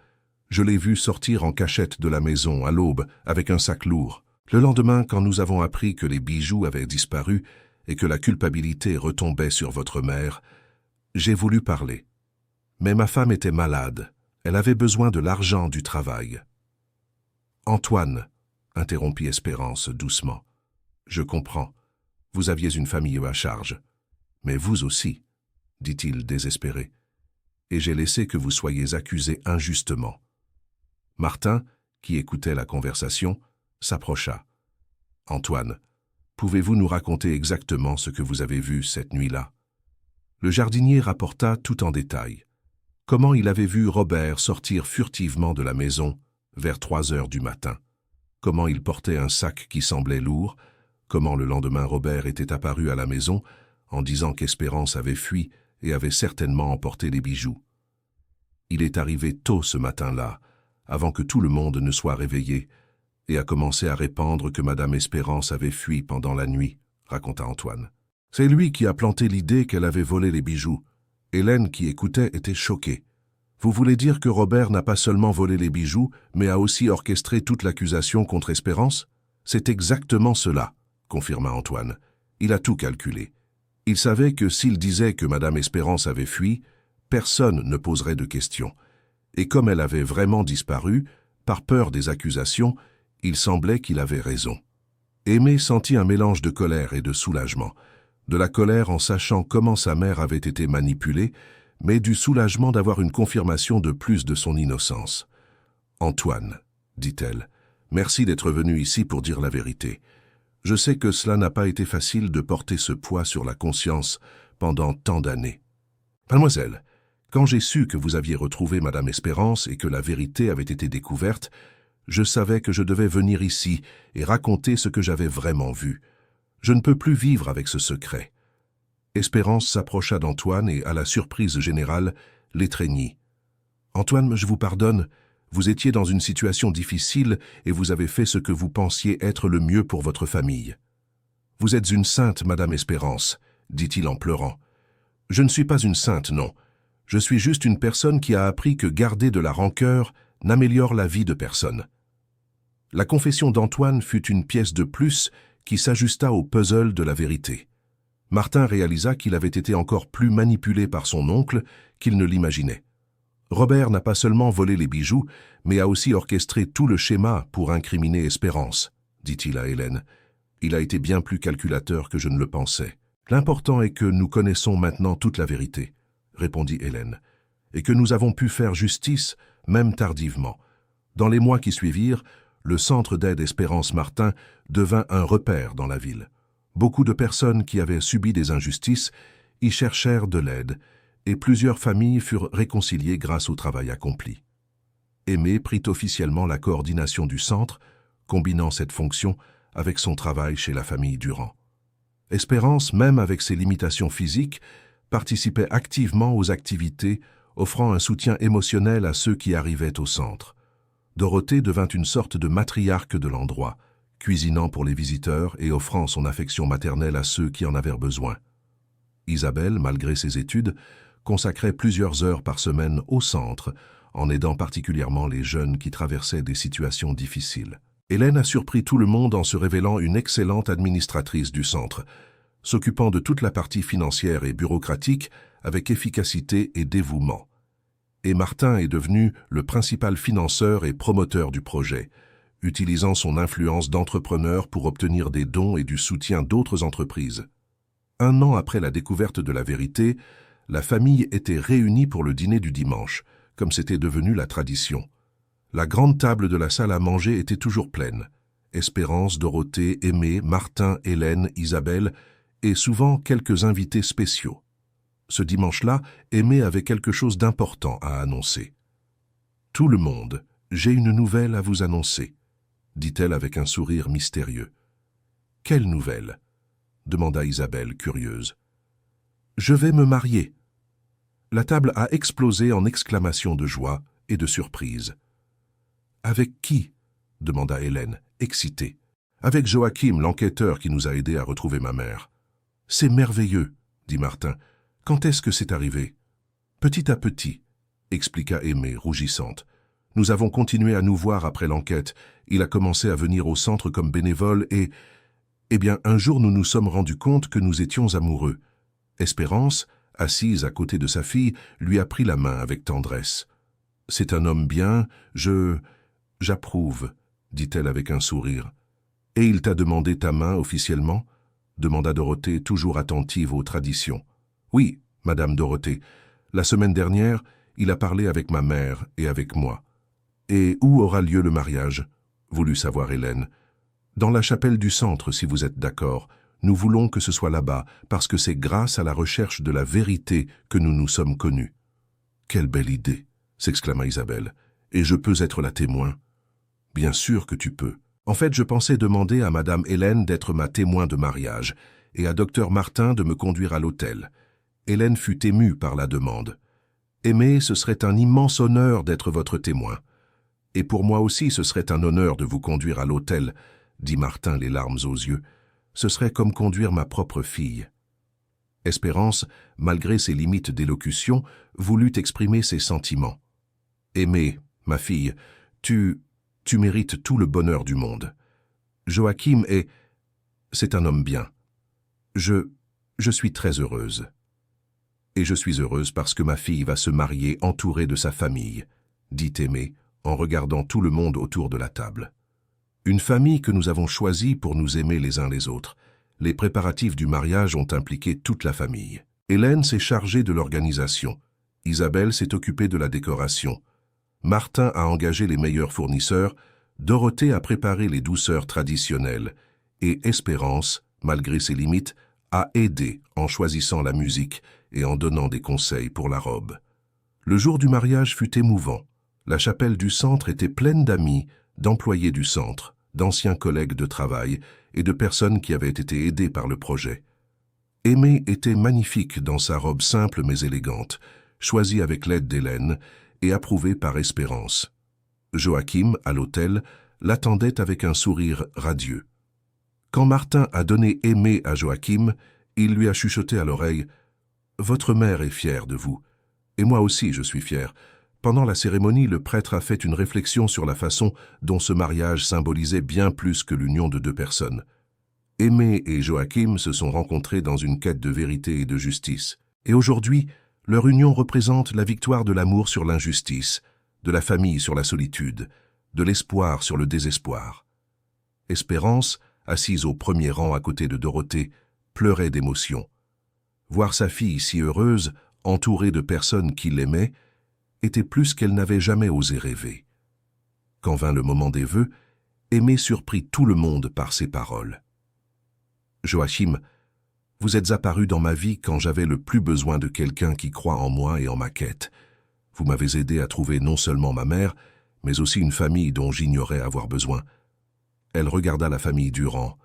Je l'ai vu sortir en cachette de la maison à l'aube avec un sac lourd. Le lendemain, quand nous avons appris que les bijoux avaient disparu et que la culpabilité retombait sur votre mère, j'ai voulu parler. Mais ma femme était malade. Elle avait besoin de l'argent du travail. »« Antoine, » interrompit Espérance doucement, « je comprends. Vous aviez une famille à charge. Mais vous aussi, dit-il désespéré. Et j'ai laissé que vous soyez accusé injustement. » Martin, qui écoutait la conversation, s'approcha. « Antoine, pouvez-vous nous raconter exactement ce que vous avez vu cette nuit-là » Le jardinier rapporta tout en détail. Comment il avait vu Robert sortir furtivement de la maison vers 3 heures du matin. Comment il portait un sac qui semblait lourd. Comment le lendemain Robert était apparu à la maison en disant qu'Espérance avait fui et avait certainement emporté les bijoux. Il est arrivé tôt ce matin-là, avant que tout le monde ne soit réveillé, et a commencé à répandre que Madame Espérance avait fui pendant la nuit, raconta Antoine. C'est lui qui a planté l'idée qu'elle avait volé les bijoux. Hélène, qui écoutait, était choquée. Vous voulez dire que Robert n'a pas seulement volé les bijoux, mais a aussi orchestré toute l'accusation contre Espérance? C'est exactement cela, confirma Antoine. Il a tout calculé. Il savait que s'il disait que Madame Espérance avait fui, personne ne poserait de questions. Et comme elle avait vraiment disparu, par peur des accusations, il semblait qu'il avait raison. Aimée sentit un mélange de colère et de soulagement. De la colère en sachant comment sa mère avait été manipulée, mais du soulagement d'avoir une confirmation de plus de son innocence. « Antoine, dit-elle, merci d'être venu ici pour dire la vérité. Je sais que cela n'a pas été facile de porter ce poids sur la conscience pendant tant d'années. Mademoiselle, quand j'ai su que vous aviez retrouvé Madame Espérance et que la vérité avait été découverte, je savais que je devais venir ici et raconter ce que j'avais vraiment vu. Je ne peux plus vivre avec ce secret. » Espérance s'approcha d'Antoine et, à la surprise générale, l'étreignit. « Antoine, je vous pardonne. Vous étiez dans une situation difficile et vous avez fait ce que vous pensiez être le mieux pour votre famille. »« Vous êtes une sainte, Madame Espérance, » dit-il en pleurant. « Je ne suis pas une sainte, non. Je suis juste une personne qui a appris que garder de la rancœur n'améliore la vie de personne. » La confession d'Antoine fut une pièce de plus qui s'ajusta au puzzle de la vérité. Martin réalisa qu'il avait été encore plus manipulé par son oncle qu'il ne l'imaginait. Robert n'a pas seulement volé les bijoux, mais a aussi orchestré tout le schéma pour incriminer Espérance, dit-il à Hélène. Il a été bien plus calculateur que je ne le pensais. L'important est que nous connaissons maintenant toute la vérité, répondit Hélène, et que nous avons pu faire justice, même tardivement. Dans les mois qui suivirent, le centre d'aide Espérance Martin devint un repère dans la ville. Beaucoup de personnes qui avaient subi des injustices y cherchèrent de l'aide, et plusieurs familles furent réconciliées grâce au travail accompli. Aimé prit officiellement la coordination du centre, combinant cette fonction avec son travail chez la famille Durand. Espérance, même avec ses limitations physiques, participait activement aux activités, offrant un soutien émotionnel à ceux qui arrivaient au centre. Dorothée devint une sorte de matriarque de l'endroit, cuisinant pour les visiteurs et offrant son affection maternelle à ceux qui en avaient besoin. Isabelle, malgré ses études, consacrait plusieurs heures par semaine au centre, en aidant particulièrement les jeunes qui traversaient des situations difficiles. Hélène a surpris tout le monde en se révélant une excellente administratrice du centre, s'occupant de toute la partie financière et bureaucratique avec efficacité et dévouement. Et Martin est devenu le principal financeur et promoteur du projet, utilisant son influence d'entrepreneur pour obtenir des dons et du soutien d'autres entreprises. 1 an après la découverte de la vérité, la famille était réunie pour le dîner du dimanche, comme c'était devenu la tradition. La grande table de la salle à manger était toujours pleine. Espérance, Dorothée, Aimé, Martin, Hélène, Isabelle et souvent quelques invités spéciaux. Ce dimanche-là, Aimé avait quelque chose d'important à annoncer. « Tout le monde, j'ai une nouvelle à vous annoncer, » dit-elle avec un sourire mystérieux. « Quelle nouvelle ?» demanda Isabelle, curieuse. « Je vais me marier. » La table a explosé en exclamations de joie et de surprise. « Avec qui ?» demanda Hélène, excitée. « Avec Joachim, l'enquêteur qui nous a aidés à retrouver ma mère. »« C'est merveilleux, » dit Martin. « Quand est-ce que c'est arrivé ?»« Petit à petit, » expliqua Aimée, rougissante. « Nous avons continué à nous voir après l'enquête. Il a commencé à venir au centre comme bénévole et... Eh bien, un jour nous nous sommes rendus compte que nous étions amoureux. Espérance, assise à côté de sa fille, lui a pris la main avec tendresse. « C'est un homme bien, j'approuve, » dit-elle avec un sourire. « Et il t'a demandé ta main officiellement ?» demanda Dorothée, toujours attentive aux traditions. « Oui, Madame Dorothée. La semaine dernière, il a parlé avec ma mère et avec moi. »« Et où aura lieu le mariage ?» voulut savoir Hélène. « Dans la chapelle du centre, si vous êtes d'accord. Nous voulons que ce soit là-bas, parce que c'est grâce à la recherche de la vérité que nous nous sommes connus. »« Quelle belle idée !» s'exclama Isabelle. « Et je peux être la témoin ?»« Bien sûr que tu peux. En fait, je pensais demander à Madame Hélène d'être ma témoin de mariage et à Docteur Martin de me conduire à l'hôtel. » Hélène fut émue par la demande. « Aimé, ce serait un immense honneur d'être votre témoin. Et pour moi aussi, ce serait un honneur de vous conduire à l'hôtel, » dit Martin les larmes aux yeux. « Ce serait comme conduire ma propre fille. » Espérance, malgré ses limites d'élocution, voulut exprimer ses sentiments. « Aimée, ma fille, tu mérites tout le bonheur du monde. Joachim c'est un homme bien. Je suis très heureuse. Et je suis heureuse parce que ma fille va se marier entourée de sa famille, » dit Aimée, en regardant tout le monde autour de la table. « Une famille que nous avons choisie pour nous aimer les uns les autres. Les préparatifs du mariage ont impliqué toute la famille. Hélène s'est chargée de l'organisation. Isabelle s'est occupée de la décoration. Martin a engagé les meilleurs fournisseurs. Dorothée a préparé les douceurs traditionnelles. Et Espérance, malgré ses limites, a aidé en choisissant la musique et en donnant des conseils pour la robe. Le jour du mariage fut émouvant. La chapelle du centre était pleine d'amis, d'employés du centre, d'anciens collègues de travail et de personnes qui avaient été aidées par le projet. Aimé était magnifique dans sa robe simple mais élégante, choisie avec l'aide d'Hélène et approuvée par Espérance. Joachim, à l'hôtel, l'attendait avec un sourire radieux. Quand Martin a donné Aimé à Joachim, il lui a chuchoté à l'oreille « Votre mère est fière de vous, et moi aussi je suis fier ». Pendant la cérémonie, le prêtre a fait une réflexion sur la façon dont ce mariage symbolisait bien plus que l'union de deux personnes. Aimé et Joachim se sont rencontrés dans une quête de vérité et de justice. Et aujourd'hui, leur union représente la victoire de l'amour sur l'injustice, de la famille sur la solitude, de l'espoir sur le désespoir. Espérance, assise au premier rang à côté de Dorothée, pleurait d'émotion. Voir sa fille si heureuse, entourée de personnes qui l'aimaient, était plus qu'elle n'avait jamais osé rêver. Quand vint le moment des vœux, Aimé surprit tout le monde par ses paroles. « Joachim, vous êtes apparu dans ma vie quand j'avais le plus besoin de quelqu'un qui croit en moi et en ma quête. Vous m'avez aidé à trouver non seulement ma mère, mais aussi une famille dont j'ignorais avoir besoin. » Elle regarda la famille Durand.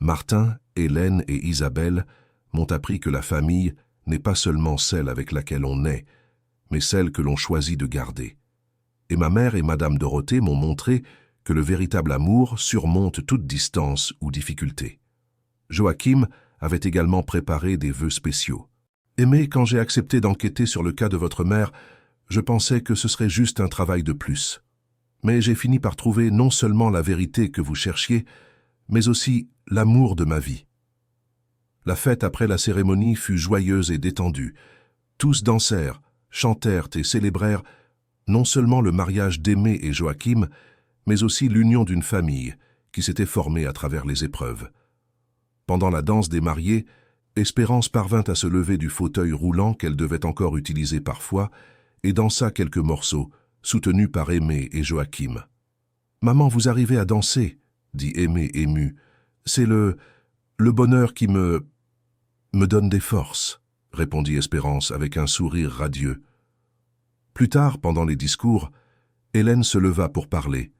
Martin, Hélène et Isabelle m'ont appris que la famille n'est pas seulement celle avec laquelle on naît, mais celle que l'on choisit de garder. Et ma mère et Madame Dorothée m'ont montré que le véritable amour surmonte toute distance ou difficulté. Joachim avait également préparé des vœux spéciaux. « Aimé, quand j'ai accepté d'enquêter sur le cas de votre mère, je pensais que ce serait juste un travail de plus. Mais j'ai fini par trouver non seulement la vérité que vous cherchiez, mais aussi l'amour de ma vie. » La fête après la cérémonie fut joyeuse et détendue. Tous dansèrent, chantèrent et célébrèrent non seulement le mariage d'Aimé et Joachim, mais aussi l'union d'une famille qui s'était formée à travers les épreuves. Pendant la danse des mariés, Espérance parvint à se lever du fauteuil roulant qu'elle devait encore utiliser parfois et dansa quelques morceaux, soutenus par Aimé et Joachim. « Maman, vous arrivez à danser, » dit Aimé ému. « C'est le bonheur qui me donne des forces. » répondit Espérance avec un sourire radieux. Plus tard, pendant les discours, Hélène se leva pour parler.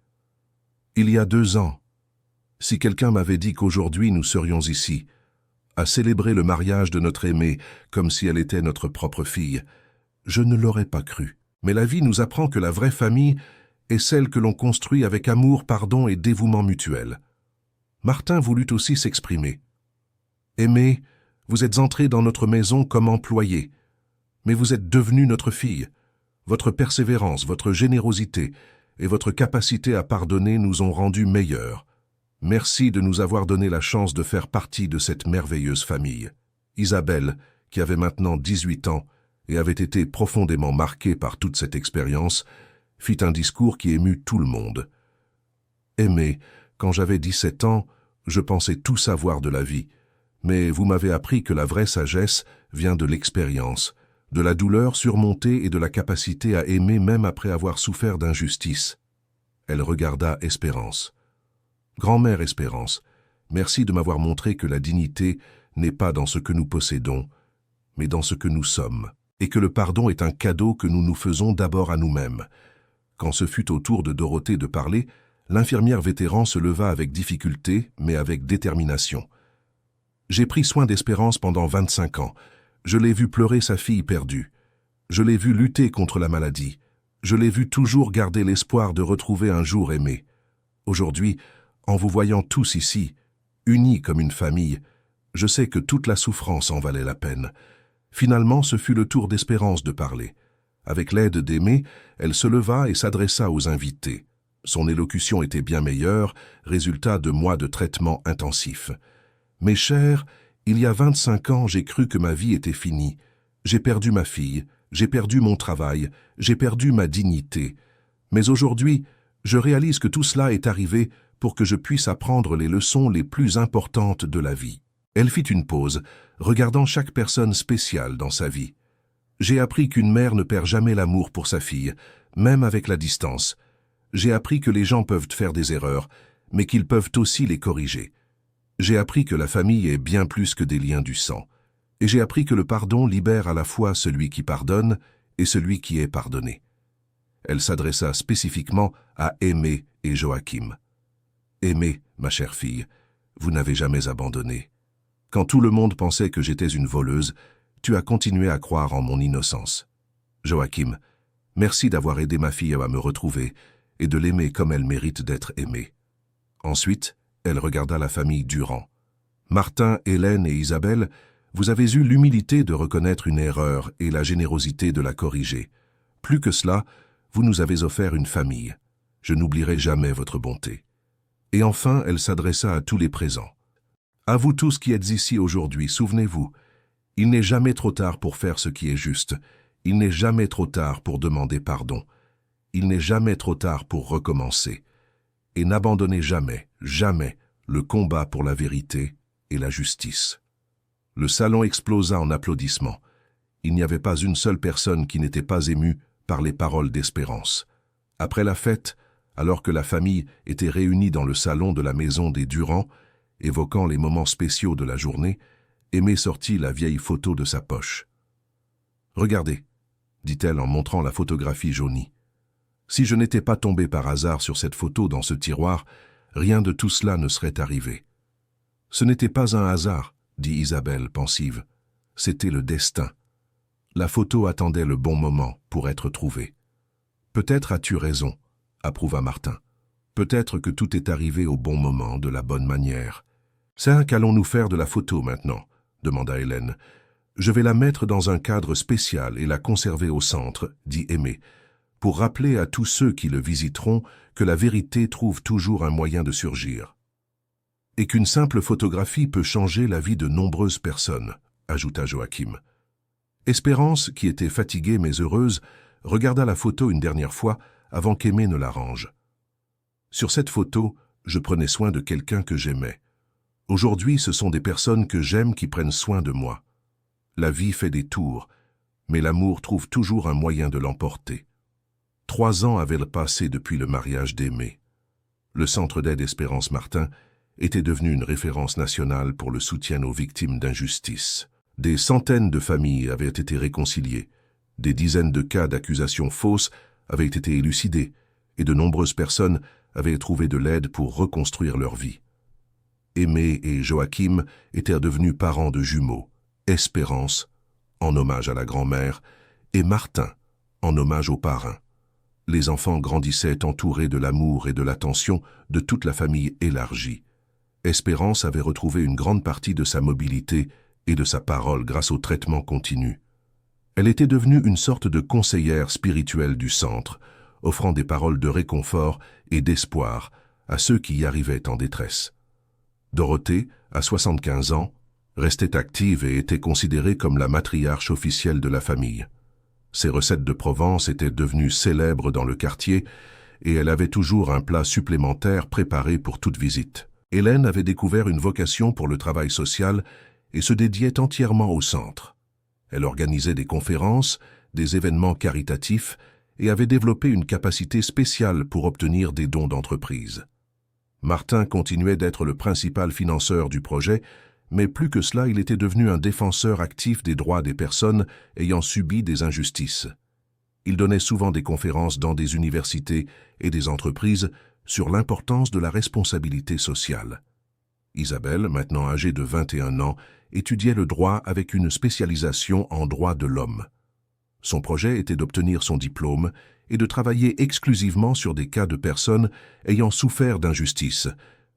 « Il y a 2 ans, si quelqu'un m'avait dit qu'aujourd'hui nous serions ici, à célébrer le mariage de notre aimée comme si elle était notre propre fille, je ne l'aurais pas cru. Mais la vie nous apprend que la vraie famille est celle que l'on construit avec amour, pardon et dévouement mutuel. » Martin voulut aussi s'exprimer. « Aimée, vous êtes entrée dans notre maison comme employée, mais vous êtes devenue notre fille. Votre persévérance, votre générosité et votre capacité à pardonner nous ont rendus meilleurs. Merci de nous avoir donné la chance de faire partie de cette merveilleuse famille. » Isabelle, qui avait maintenant 18 ans et avait été profondément marquée par toute cette expérience, fit un discours qui émut tout le monde. « Aimée, quand j'avais 17 ans, je pensais tout savoir de la vie. Mais vous m'avez appris que la vraie sagesse vient de l'expérience, de la douleur surmontée et de la capacité à aimer même après avoir souffert d'injustice. » Elle regarda Espérance. « Grand-mère Espérance, merci de m'avoir montré que la dignité n'est pas dans ce que nous possédons, mais dans ce que nous sommes, et que le pardon est un cadeau que nous nous faisons d'abord à nous-mêmes. » Quand ce fut au tour de Dorothée de parler, l'infirmière vétéran se leva avec difficulté, mais avec détermination. « J'ai pris soin d'Espérance pendant 25 ans. Je l'ai vue pleurer sa fille perdue. Je l'ai vue lutter contre la maladie. Je l'ai vue toujours garder l'espoir de retrouver un jour Aimé. Aujourd'hui, en vous voyant tous ici, unis comme une famille, je sais que toute la souffrance en valait la peine. » Finalement, ce fut le tour d'Espérance de parler. Avec l'aide d'Aimé, elle se leva et s'adressa aux invités. Son élocution était bien meilleure, résultat de mois de traitement intensif. « Mes chers, il y a 25 ans, j'ai cru que ma vie était finie. J'ai perdu ma fille, j'ai perdu mon travail, j'ai perdu ma dignité. Mais aujourd'hui, je réalise que tout cela est arrivé pour que je puisse apprendre les leçons les plus importantes de la vie. Elle fit une pause, regardant chaque personne spéciale dans sa vie. J'ai appris qu'une mère ne perd jamais l'amour pour sa fille, même avec la distance. J'ai appris que les gens peuvent faire des erreurs, mais qu'ils peuvent aussi les corriger. J'ai appris que la famille est bien plus que des liens du sang. Et j'ai appris que le pardon libère à la fois celui qui pardonne et celui qui est pardonné. Elle s'adressa spécifiquement à Aimée et Joachim. « Aimée, ma chère fille, vous n'avez jamais abandonné. Quand tout le monde pensait que j'étais une voleuse, tu as continué à croire en mon innocence. Joachim, merci d'avoir aidé ma fille à me retrouver et de l'aimer comme elle mérite d'être aimée. » Ensuite, elle regarda la famille Durand. « Martin, Hélène et Isabelle, vous avez eu l'humilité de reconnaître une erreur et la générosité de la corriger. Plus que cela, vous nous avez offert une famille. Je n'oublierai jamais votre bonté. » Et enfin, elle s'adressa à tous les présents. « À vous tous qui êtes ici aujourd'hui, souvenez-vous, il n'est jamais trop tard pour faire ce qui est juste. Il n'est jamais trop tard pour demander pardon. Il n'est jamais trop tard pour recommencer. Et n'abandonnez jamais, jamais, le combat pour la vérité et la justice. » Le salon explosa en applaudissements. Il n'y avait pas une seule personne qui n'était pas émue par les paroles d'espérance. Après la fête, alors que la famille était réunie dans le salon de la maison des Durand, évoquant les moments spéciaux de la journée, Aimée sortit la vieille photo de sa poche. « Regardez, » dit-elle en montrant la photographie jaunie. « Si je n'étais pas tombée par hasard sur cette photo dans ce tiroir, rien de tout cela ne serait arrivé. » « Ce n'était pas un hasard, » dit Isabelle, pensive. « C'était le destin. La photo attendait le bon moment pour être trouvée. »« Peut-être as-tu raison, » approuva Martin. « Peut-être que tout est arrivé au bon moment, de la bonne manière. »« C'est qu'allons-nous faire de la photo maintenant ?» demanda Hélène. « Je vais la mettre dans un cadre spécial et la conserver au centre, » dit Aimée, « pour rappeler à tous ceux qui le visiteront que la vérité trouve toujours un moyen de surgir. » « Et qu'une simple photographie peut changer la vie de nombreuses personnes, » ajouta Joachim. Espérance, qui était fatiguée mais heureuse, regarda la photo une dernière fois avant qu'Aimée ne la range. « Sur cette photo, je prenais soin de quelqu'un que j'aimais. Aujourd'hui, ce sont des personnes que j'aime qui prennent soin de moi. La vie fait des tours, mais l'amour trouve toujours un moyen de l'emporter. 3 ans avaient passé depuis le mariage d'Aimée. Le Centre d'aide Espérance Martin était devenu une référence nationale pour le soutien aux victimes d'injustice. Des centaines de familles avaient été réconciliées, des dizaines de cas d'accusations fausses avaient été élucidés, et de nombreuses personnes avaient trouvé de l'aide pour reconstruire leur vie. Aimée et Joachim étaient devenus parents de jumeaux, Espérance, en hommage à la grand-mère, et Martin, en hommage au parrain. Les enfants grandissaient entourés de l'amour et de l'attention de toute la famille élargie. Espérance avait retrouvé une grande partie de sa mobilité et de sa parole grâce au traitement continu. Elle était devenue une sorte de conseillère spirituelle du centre, offrant des paroles de réconfort et d'espoir à ceux qui y arrivaient en détresse. Dorothée, à 75 ans, restait active et était considérée comme la matriarche officielle de la famille. Ses recettes de Provence étaient devenues célèbres dans le quartier et elle avait toujours un plat supplémentaire préparé pour toute visite. Hélène avait découvert une vocation pour le travail social et se dédiait entièrement au centre. Elle organisait des conférences, des événements caritatifs et avait développé une capacité spéciale pour obtenir des dons d'entreprise. Martin continuait d'être le principal financeur du projet, mais plus que cela, il était devenu un défenseur actif des droits des personnes ayant subi des injustices. Il donnait souvent des conférences dans des universités et des entreprises sur l'importance de la responsabilité sociale. Isabelle, maintenant âgée de 21 ans, étudiait le droit avec une spécialisation en droit de l'homme. Son projet était d'obtenir son diplôme et de travailler exclusivement sur des cas de personnes ayant souffert d'injustice,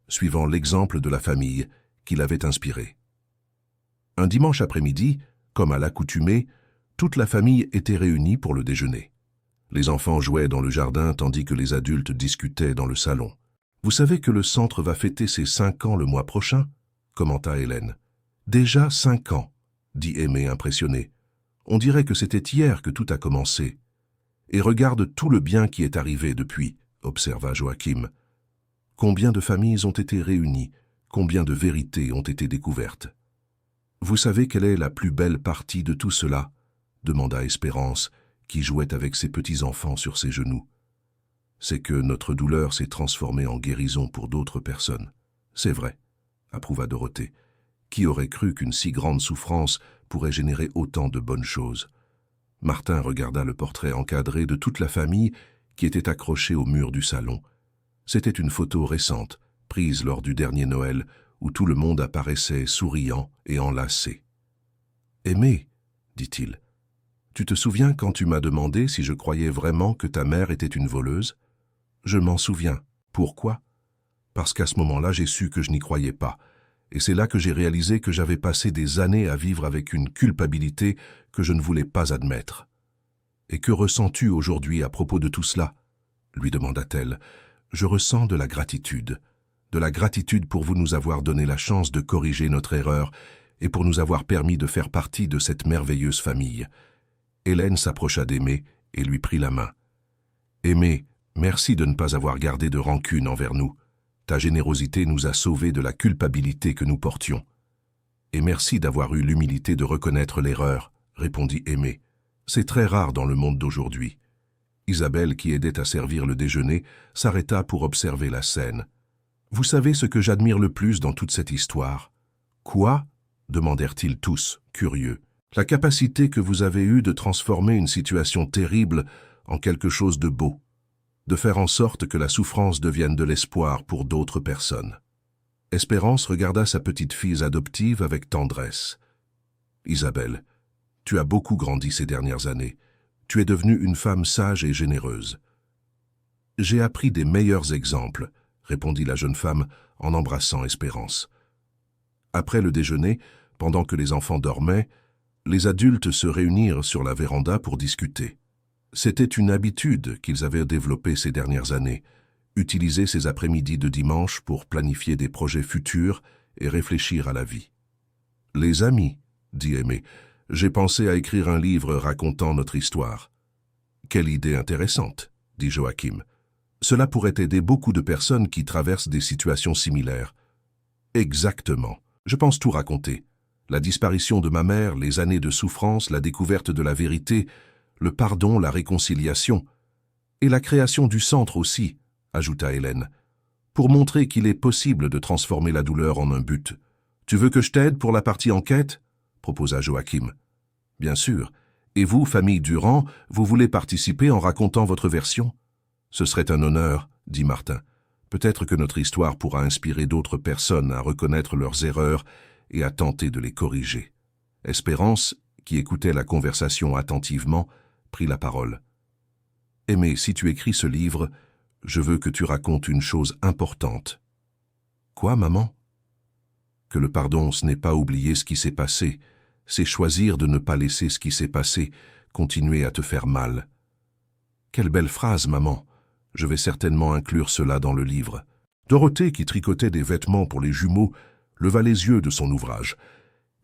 suivant l'exemple de la famille qui l'avait inspiré. Un dimanche après-midi, comme à l'accoutumée, toute la famille était réunie pour le déjeuner. Les enfants jouaient dans le jardin tandis que les adultes discutaient dans le salon. « Vous savez que le centre va fêter ses 5 ans le mois prochain ?» commenta Hélène. « Déjà 5 ans, » dit Aimée impressionnée. « On dirait que c'était hier que tout a commencé. »« Et regarde tout le bien qui est arrivé depuis, » observa Joachim. « Combien de familles ont été réunies, combien de vérités ont été découvertes. » Vous savez quelle est la plus belle partie de tout cela? Demanda Espérance, qui jouait avec ses petits-enfants sur ses genoux. C'est que notre douleur s'est transformée en guérison pour d'autres personnes. C'est vrai, approuva Dorothée. Qui aurait cru qu'une si grande souffrance pourrait générer autant de bonnes choses? Martin regarda le portrait encadré de toute la famille qui était accroché au mur du salon. C'était une photo récente, prise lors du dernier Noël, où tout le monde apparaissait souriant et enlacé. « Aimé, dit-il, tu te souviens quand tu m'as demandé si je croyais vraiment que ta mère était une voleuse? Je m'en souviens. Pourquoi? Parce qu'à ce moment-là, j'ai su que je n'y croyais pas. Et c'est là que j'ai réalisé que j'avais passé des années à vivre avec une culpabilité que je ne voulais pas admettre. Et que ressens-tu aujourd'hui à propos de tout cela? Lui demanda-t-elle. Je ressens de la gratitude. De la gratitude pour vous nous avoir donné la chance de corriger notre erreur et pour nous avoir permis de faire partie de cette merveilleuse famille. Hélène s'approcha d'Aimé et lui prit la main. Aimé, merci de ne pas avoir gardé de rancune envers nous. Ta générosité nous a sauvés de la culpabilité que nous portions. Et merci d'avoir eu l'humilité de reconnaître l'erreur, répondit Aimé. C'est très rare dans le monde d'aujourd'hui. Isabelle, qui aidait à servir le déjeuner, s'arrêta pour observer la scène. Vous savez ce que j'admire le plus dans toute cette histoire? Quoi? Demandèrent-ils tous, curieux. La capacité que vous avez eue de transformer une situation terrible en quelque chose de beau, de faire en sorte que la souffrance devienne de l'espoir pour d'autres personnes. Espérance regarda sa petite-fille adoptive avec tendresse. Isabelle, tu as beaucoup grandi ces dernières années. Tu es devenue une femme sage et généreuse. J'ai appris des meilleurs exemples, répondit la jeune femme en embrassant Espérance. Après le déjeuner, pendant que les enfants dormaient, les adultes se réunirent sur la véranda pour discuter. C'était une habitude qu'ils avaient développée ces dernières années, utiliser ces après-midi de dimanche pour planifier des projets futurs et réfléchir à la vie. « Les amis, dit Aimé, j'ai pensé à écrire un livre racontant notre histoire. »« Quelle idée intéressante, dit Joachim. Cela pourrait aider beaucoup de personnes qui traversent des situations similaires. »« Exactement. Je pense tout raconter. La disparition de ma mère, les années de souffrance, la découverte de la vérité, le pardon, la réconciliation. Et la création du centre aussi, ajouta Hélène, pour montrer qu'il est possible de transformer la douleur en un but. Tu veux que je t'aide pour la partie enquête? Proposa Joachim. Bien sûr. Et vous, famille Durand, vous voulez participer en racontant votre version? Ce serait un honneur, dit Martin. Peut-être que notre histoire pourra inspirer d'autres personnes à reconnaître leurs erreurs et à tenter de les corriger. Espérance, qui écoutait la conversation attentivement, prit la parole. « Aimé, si tu écris ce livre, je veux que tu racontes une chose importante. »« Quoi, maman ?»« Que le pardon, ce n'est pas oublier ce qui s'est passé, c'est choisir de ne pas laisser ce qui s'est passé continuer à te faire mal. »« Quelle belle phrase, maman. Je vais certainement inclure cela dans le livre. » Dorothée, qui tricotait des vêtements pour les jumeaux, leva les yeux de son ouvrage.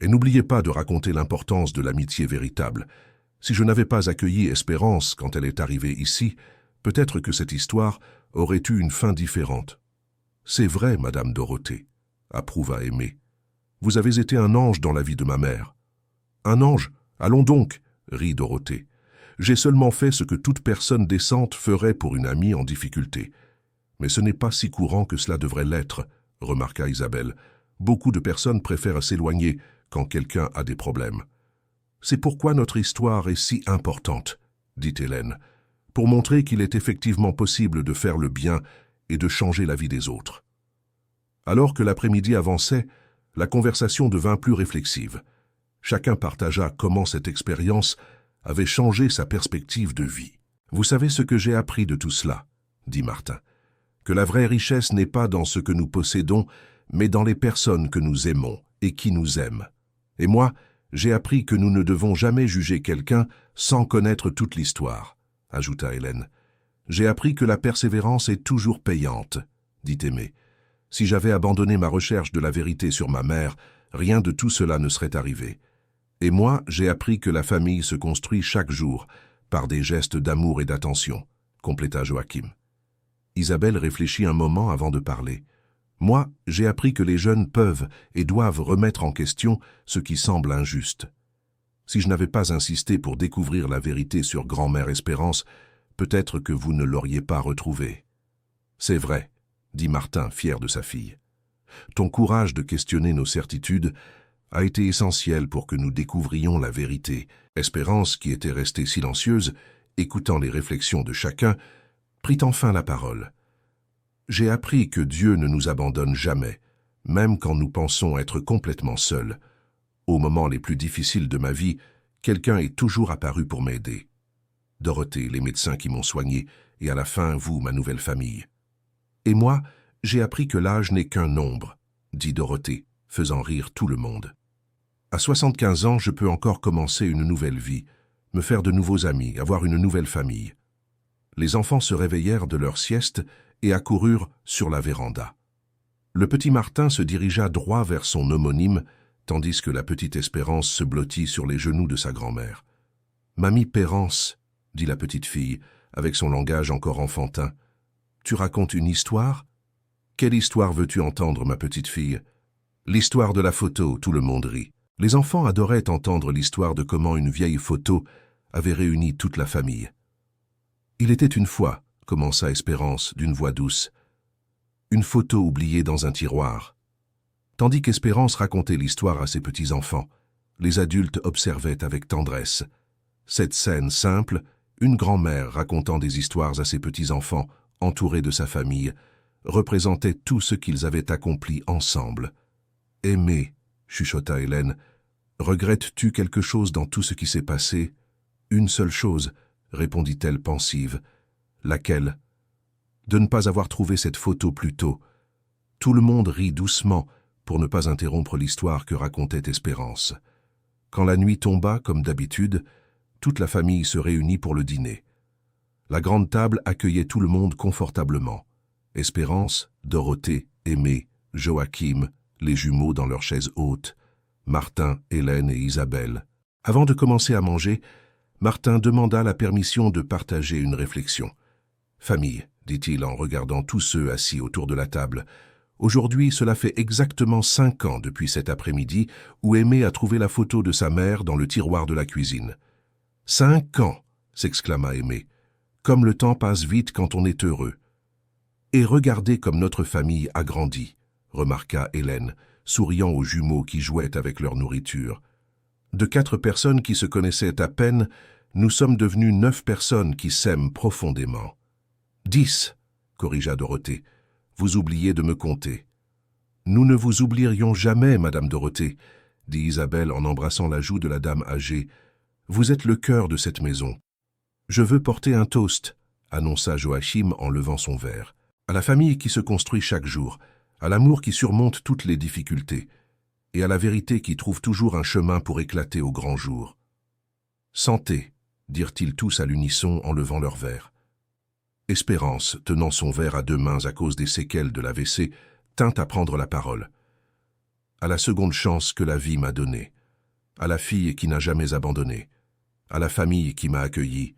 Et n'oubliez pas de raconter l'importance de l'amitié véritable. Si je n'avais pas accueilli Espérance quand elle est arrivée ici, peut-être que cette histoire aurait eu une fin différente. C'est vrai, Madame Dorothée, approuva Aimé. Vous avez été un ange dans la vie de ma mère. Un ange? Allons donc, rit Dorothée. J'ai seulement fait ce que toute personne décente ferait pour une amie en difficulté. Mais ce n'est pas si courant que cela devrait l'être, remarqua Isabelle. Beaucoup de personnes préfèrent s'éloigner quand quelqu'un a des problèmes. C'est pourquoi notre histoire est si importante, dit Hélène, pour montrer qu'il est effectivement possible de faire le bien et de changer la vie des autres. Alors que l'après-midi avançait, la conversation devint plus réflexive. Chacun partagea comment cette expérience avait changé sa perspective de vie. « Vous savez ce que j'ai appris de tout cela, » dit Martin, « que la vraie richesse n'est pas dans ce que nous possédons, mais dans les personnes que nous aimons et qui nous aiment. Et moi, j'ai appris que nous ne devons jamais juger quelqu'un sans connaître toute l'histoire, » ajouta Hélène. « J'ai appris que la persévérance est toujours payante, » dit Aimé. « Si j'avais abandonné ma recherche de la vérité sur ma mère, rien de tout cela ne serait arrivé. Et moi, j'ai appris que la famille se construit chaque jour par des gestes d'amour et d'attention, » compléta Joachim. Isabelle réfléchit un moment avant de parler. Moi, j'ai appris que les jeunes peuvent et doivent remettre en question ce qui semble injuste. Si je n'avais pas insisté pour découvrir la vérité sur grand-mère Espérance, peut-être que vous ne l'auriez pas retrouvée. C'est vrai, dit Martin, fier de sa fille. Ton courage de questionner nos certitudes a été essentiel pour que nous découvrions la vérité. Espérance, qui était restée silencieuse, écoutant les réflexions de chacun, prit enfin la parole. J'ai appris que Dieu ne nous abandonne jamais, même quand nous pensons être complètement seuls. Aux moments les plus difficiles de ma vie, quelqu'un est toujours apparu pour m'aider. Dorothée, les médecins qui m'ont soigné, et à la fin, vous, ma nouvelle famille. Et moi, j'ai appris que l'âge n'est qu'un nombre, dit Dorothée, faisant rire tout le monde. À 75 ans, je peux encore commencer une nouvelle vie, me faire de nouveaux amis, avoir une nouvelle famille. Les enfants se réveillèrent de leur sieste et accoururent sur la véranda. Le petit Martin se dirigea droit vers son homonyme, tandis que la petite Espérance se blottit sur les genoux de sa grand-mère. « Mamie Pérance, » dit la petite fille, avec son langage encore enfantin, « tu racontes une histoire ? Quelle histoire veux-tu entendre, ma petite fille ? » L'histoire de la photo, tout le monde rit. Les enfants adoraient entendre l'histoire de comment une vieille photo avait réuni toute la famille. « Il était une fois, » commença Espérance d'une voix douce, « une photo oubliée dans un tiroir. » Tandis qu'Espérance racontait l'histoire à ses petits-enfants, les adultes observaient avec tendresse. Cette scène simple, une grand-mère racontant des histoires à ses petits-enfants, entourés de sa famille, représentait tout ce qu'ils avaient accompli ensemble. « Aimé, » chuchota Hélène, « regrettes-tu quelque chose dans tout ce qui s'est passé ?»« Une seule chose, » répondit-elle pensive. « Laquelle ?»« De ne pas avoir trouvé cette photo plus tôt. » Tout le monde rit doucement pour ne pas interrompre l'histoire que racontait Espérance. Quand la nuit tomba, comme d'habitude, toute la famille se réunit pour le dîner. La grande table accueillait tout le monde confortablement. Espérance, Dorothée, Aimé, Joachim, les jumeaux dans leurs chaises hautes, Martin, Hélène et Isabelle. Avant de commencer à manger, Martin demanda la permission de partager une réflexion. « Famille, » dit-il en regardant tous ceux assis autour de la table, « aujourd'hui, cela fait exactement 5 ans depuis cet après-midi où Aimé a trouvé la photo de sa mère dans le tiroir de la cuisine. »« 5 ans !» s'exclama Aimé. « Comme le temps passe vite quand on est heureux. »« Et regardez comme notre famille a grandi », remarqua Hélène, souriant aux jumeaux qui jouaient avec leur nourriture. « De 4 personnes qui se connaissaient à peine, nous sommes devenus 9 personnes qui s'aiment profondément. »« 10, corrigea Dorothée. « Vous oubliez de me compter. »« Nous ne vous oublierions jamais, Madame Dorothée, » dit Isabelle en embrassant la joue de la dame âgée. « Vous êtes le cœur de cette maison. »« Je veux porter un toast, » annonça Joachim en levant son verre. « À la famille qui se construit chaque jour, à l'amour qui surmonte toutes les difficultés, et à la vérité qui trouve toujours un chemin pour éclater au grand jour. »« Santé, » dirent-ils tous à l'unisson en levant leurs verres. Espérance, tenant son verre à 2 mains à cause des séquelles de l'AVC, tint à prendre la parole. « À la seconde chance que la vie m'a donnée, à la fille qui n'a jamais abandonné, à la famille qui m'a accueilli,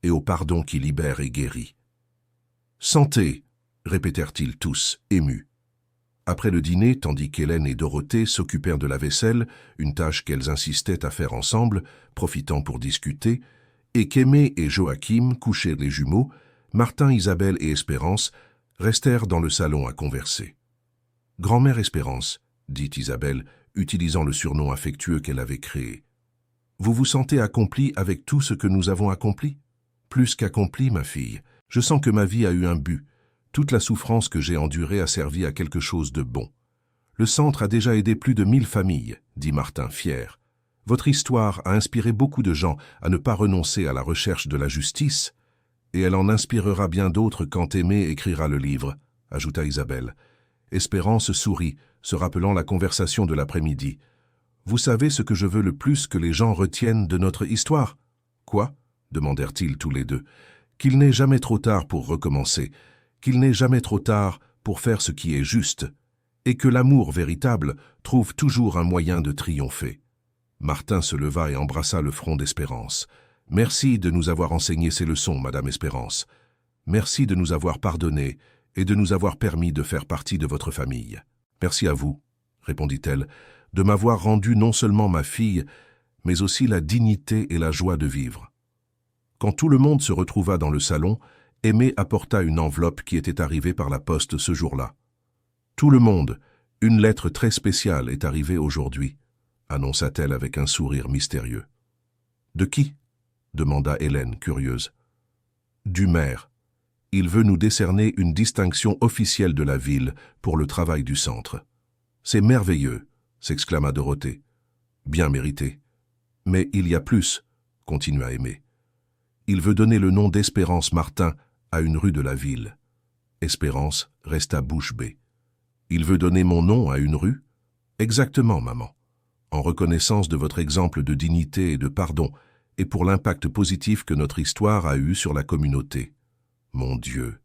et au pardon qui libère et guérit. »« Santé !» répétèrent-ils tous, émus. Après le dîner, tandis qu'Hélène et Dorothée s'occupèrent de la vaisselle, une tâche qu'elles insistaient à faire ensemble, profitant pour discuter, et qu'Aimé et Joachim, couchés les jumeaux, Martin, Isabelle et Espérance restèrent dans le salon à converser. « Grand-mère Espérance, » dit Isabelle, utilisant le surnom affectueux qu'elle avait créé. « Vous vous sentez accomplie avec tout ce que nous avons accompli ? Plus qu'accompli, ma fille. Je sens que ma vie a eu un but. Toute la souffrance que j'ai endurée a servi à quelque chose de bon. Le centre a déjà aidé plus de 1000 familles, dit Martin, fier. Votre histoire a inspiré beaucoup de gens à ne pas renoncer à la recherche de la justice, et elle en inspirera bien d'autres quand Aimé écrira le livre, ajouta Isabelle. Espérance sourit, se rappelant la conversation de l'après-midi. Vous savez ce que je veux le plus que les gens retiennent de notre histoire ? Quoi ? Demandèrent-ils tous les deux. Qu'il n'est jamais trop tard pour recommencer, qu'il n'est jamais trop tard pour faire ce qui est juste, et que l'amour véritable trouve toujours un moyen de triompher. Martin se leva et embrassa le front d'Espérance. « Merci de nous avoir enseigné ces leçons, Madame Espérance. Merci de nous avoir pardonné et de nous avoir permis de faire partie de votre famille. Merci à vous, répondit-elle, de m'avoir rendu non seulement ma fille, mais aussi la dignité et la joie de vivre. Quand tout le monde se retrouva dans le salon, Aimée apporta une enveloppe qui était arrivée par la poste ce jour-là. Tout le monde, une lettre très spéciale est arrivée aujourd'hui, annonça-t-elle avec un sourire mystérieux. De qui? Demanda Hélène, curieuse. Du maire. Il veut nous décerner une distinction officielle de la ville pour le travail du centre. C'est merveilleux, s'exclama Dorothée. Bien mérité. Mais il y a plus, continua Aimée. Il veut donner le nom d'Espérance Martin à une rue de la ville. Espérance resta bouche bée. Il veut donner mon nom à une rue? Exactement, maman. En reconnaissance de votre exemple de dignité et de pardon, et pour l'impact positif que notre histoire a eu sur la communauté. Mon Dieu,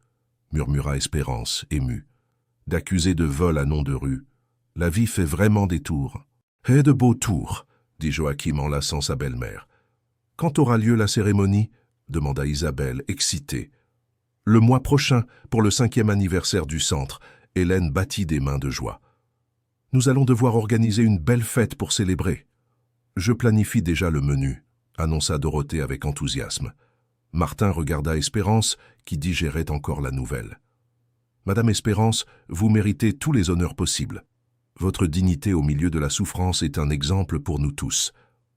murmura Espérance, émue. D'accuser de vol à nom de rue. La vie fait vraiment des tours. Et de beaux tours, dit Joachim en lassant sa belle-mère. Quand aura lieu la cérémonie? Demanda Isabelle, excitée. Le mois prochain, pour le 5e anniversaire du centre, Hélène battit des mains de joie. Nous allons devoir organiser une belle fête pour célébrer. Je planifie déjà le menu, annonça Dorothée avec enthousiasme. Martin regarda Espérance, qui digérait encore la nouvelle. Madame Espérance, vous méritez tous les honneurs possibles. Votre dignité au milieu de la souffrance est un exemple pour nous tous.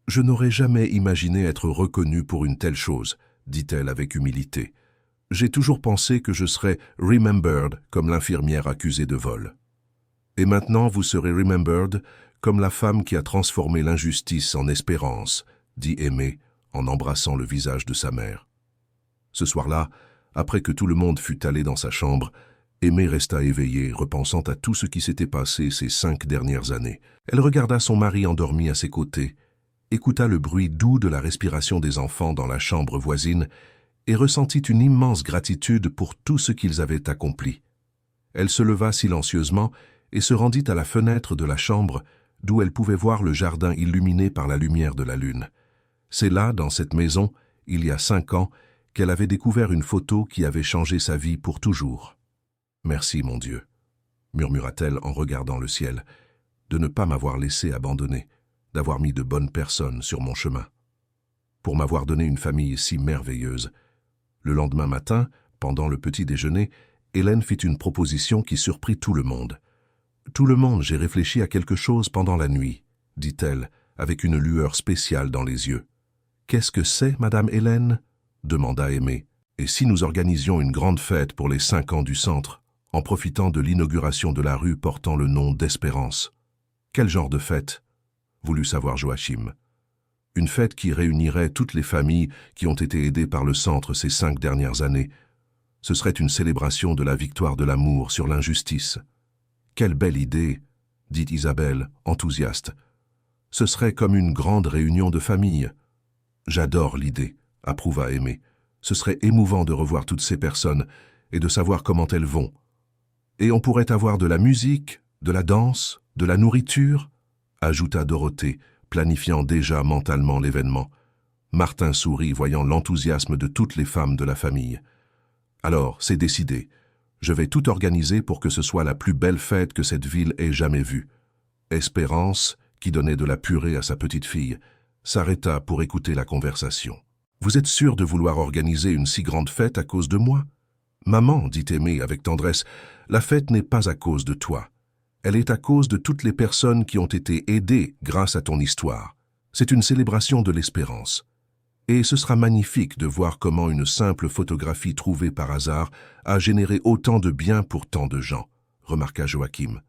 Je n'aurais jamais imaginé être reconnue pour une telle chose, dit-elle avec humilité. J'ai toujours pensé que je serais remembered comme l'infirmière accusée de vol. Et maintenant vous serez remembered comme la femme qui a transformé l'injustice en espérance, dit Aimée en embrassant le visage de sa mère. Ce soir-là, après que tout le monde fut allé dans sa chambre, Aimée resta éveillée, repensant à tout ce qui s'était passé ces 5 dernières années. Elle regarda son mari endormi à ses côtés, écouta le bruit doux de la respiration des enfants dans la chambre voisine et ressentit une immense gratitude pour tout ce qu'ils avaient accompli. Elle se leva silencieusement et se rendit à la fenêtre de la chambre d'où elle pouvait voir le jardin illuminé par la lumière de la lune. C'est là, dans cette maison, il y a 5 ans, qu'elle avait découvert une photo qui avait changé sa vie pour toujours. « Merci, mon Dieu », murmura-t-elle en regardant le ciel, « de ne pas m'avoir laissé abandonner, d'avoir mis de bonnes personnes sur mon chemin. Pour m'avoir donné une famille si merveilleuse. » Le lendemain matin, pendant le petit déjeuner, Hélène fit une proposition qui surprit tout le monde. « Tout le monde, j'ai réfléchi à quelque chose pendant la nuit, » dit-elle, avec une lueur spéciale dans les yeux. « Qu'est-ce que c'est, Madame Hélène ?» demanda Aimée. « Et si nous organisions une grande fête pour les 5 ans du centre, en profitant de l'inauguration de la rue portant le nom d'Espérance? Quel genre de fête ?» voulut savoir Joachim. Une fête qui réunirait toutes les familles qui ont été aidées par le centre ces 5 dernières années. Ce serait une célébration de la victoire de l'amour sur l'injustice. « Quelle belle idée !» dit Isabelle, enthousiaste. « Ce serait comme une grande réunion de famille. »« J'adore l'idée, » approuva Aimée. « Ce serait émouvant de revoir toutes ces personnes et de savoir comment elles vont. Et on pourrait avoir de la musique, de la danse, de la nourriture » ajouta Dorothée, planifiant déjà mentalement l'événement. Martin sourit, voyant l'enthousiasme de toutes les femmes de la famille. « Alors, c'est décidé. Je vais tout organiser pour que ce soit la plus belle fête que cette ville ait jamais vue. » Espérance, qui donnait de la purée à sa petite fille, s'arrêta pour écouter la conversation. « Vous êtes sûre de vouloir organiser une si grande fête à cause de moi? »« Maman, dit Aimée avec tendresse, la fête n'est pas à cause de toi. Elle est à cause de toutes les personnes qui ont été aidées grâce à ton histoire. C'est une célébration de l'espérance. Et ce sera magnifique de voir comment une simple photographie trouvée par hasard a généré autant de bien pour tant de gens, remarqua Joachim.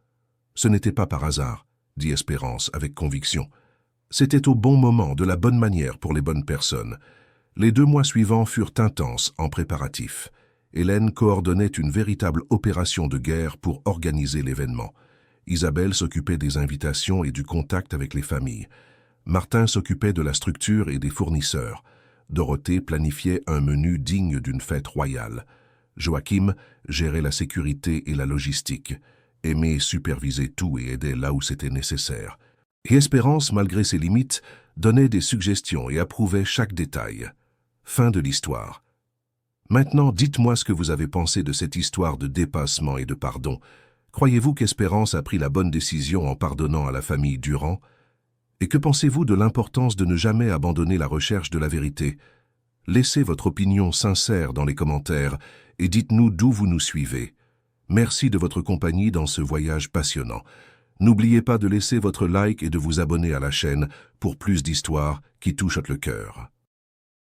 Ce n'était pas par hasard, dit Espérance avec conviction. C'était au bon moment, de la bonne manière pour les bonnes personnes. Les 2 mois suivants furent intenses en préparatifs. Hélène coordonnait une véritable opération de guerre pour organiser l'événement. Isabelle s'occupait des invitations et du contact avec les familles. Martin s'occupait de la structure et des fournisseurs. Dorothée planifiait un menu digne d'une fête royale. Joachim gérait la sécurité et la logistique. Aimée supervisait tout et aidait là où c'était nécessaire. Et Espérance, malgré ses limites, donnait des suggestions et approuvait chaque détail. Fin de l'histoire. Maintenant, dites-moi ce que vous avez pensé de cette histoire de dépassement et de pardon. Croyez-vous qu'Espérance a pris la bonne décision en pardonnant à la famille Durand? Et que pensez-vous de l'importance de ne jamais abandonner la recherche de la vérité? Laissez votre opinion sincère dans les commentaires et dites-nous d'où vous nous suivez. Merci de votre compagnie dans ce voyage passionnant. N'oubliez pas de laisser votre like et de vous abonner à la chaîne pour plus d'histoires qui touchent le cœur.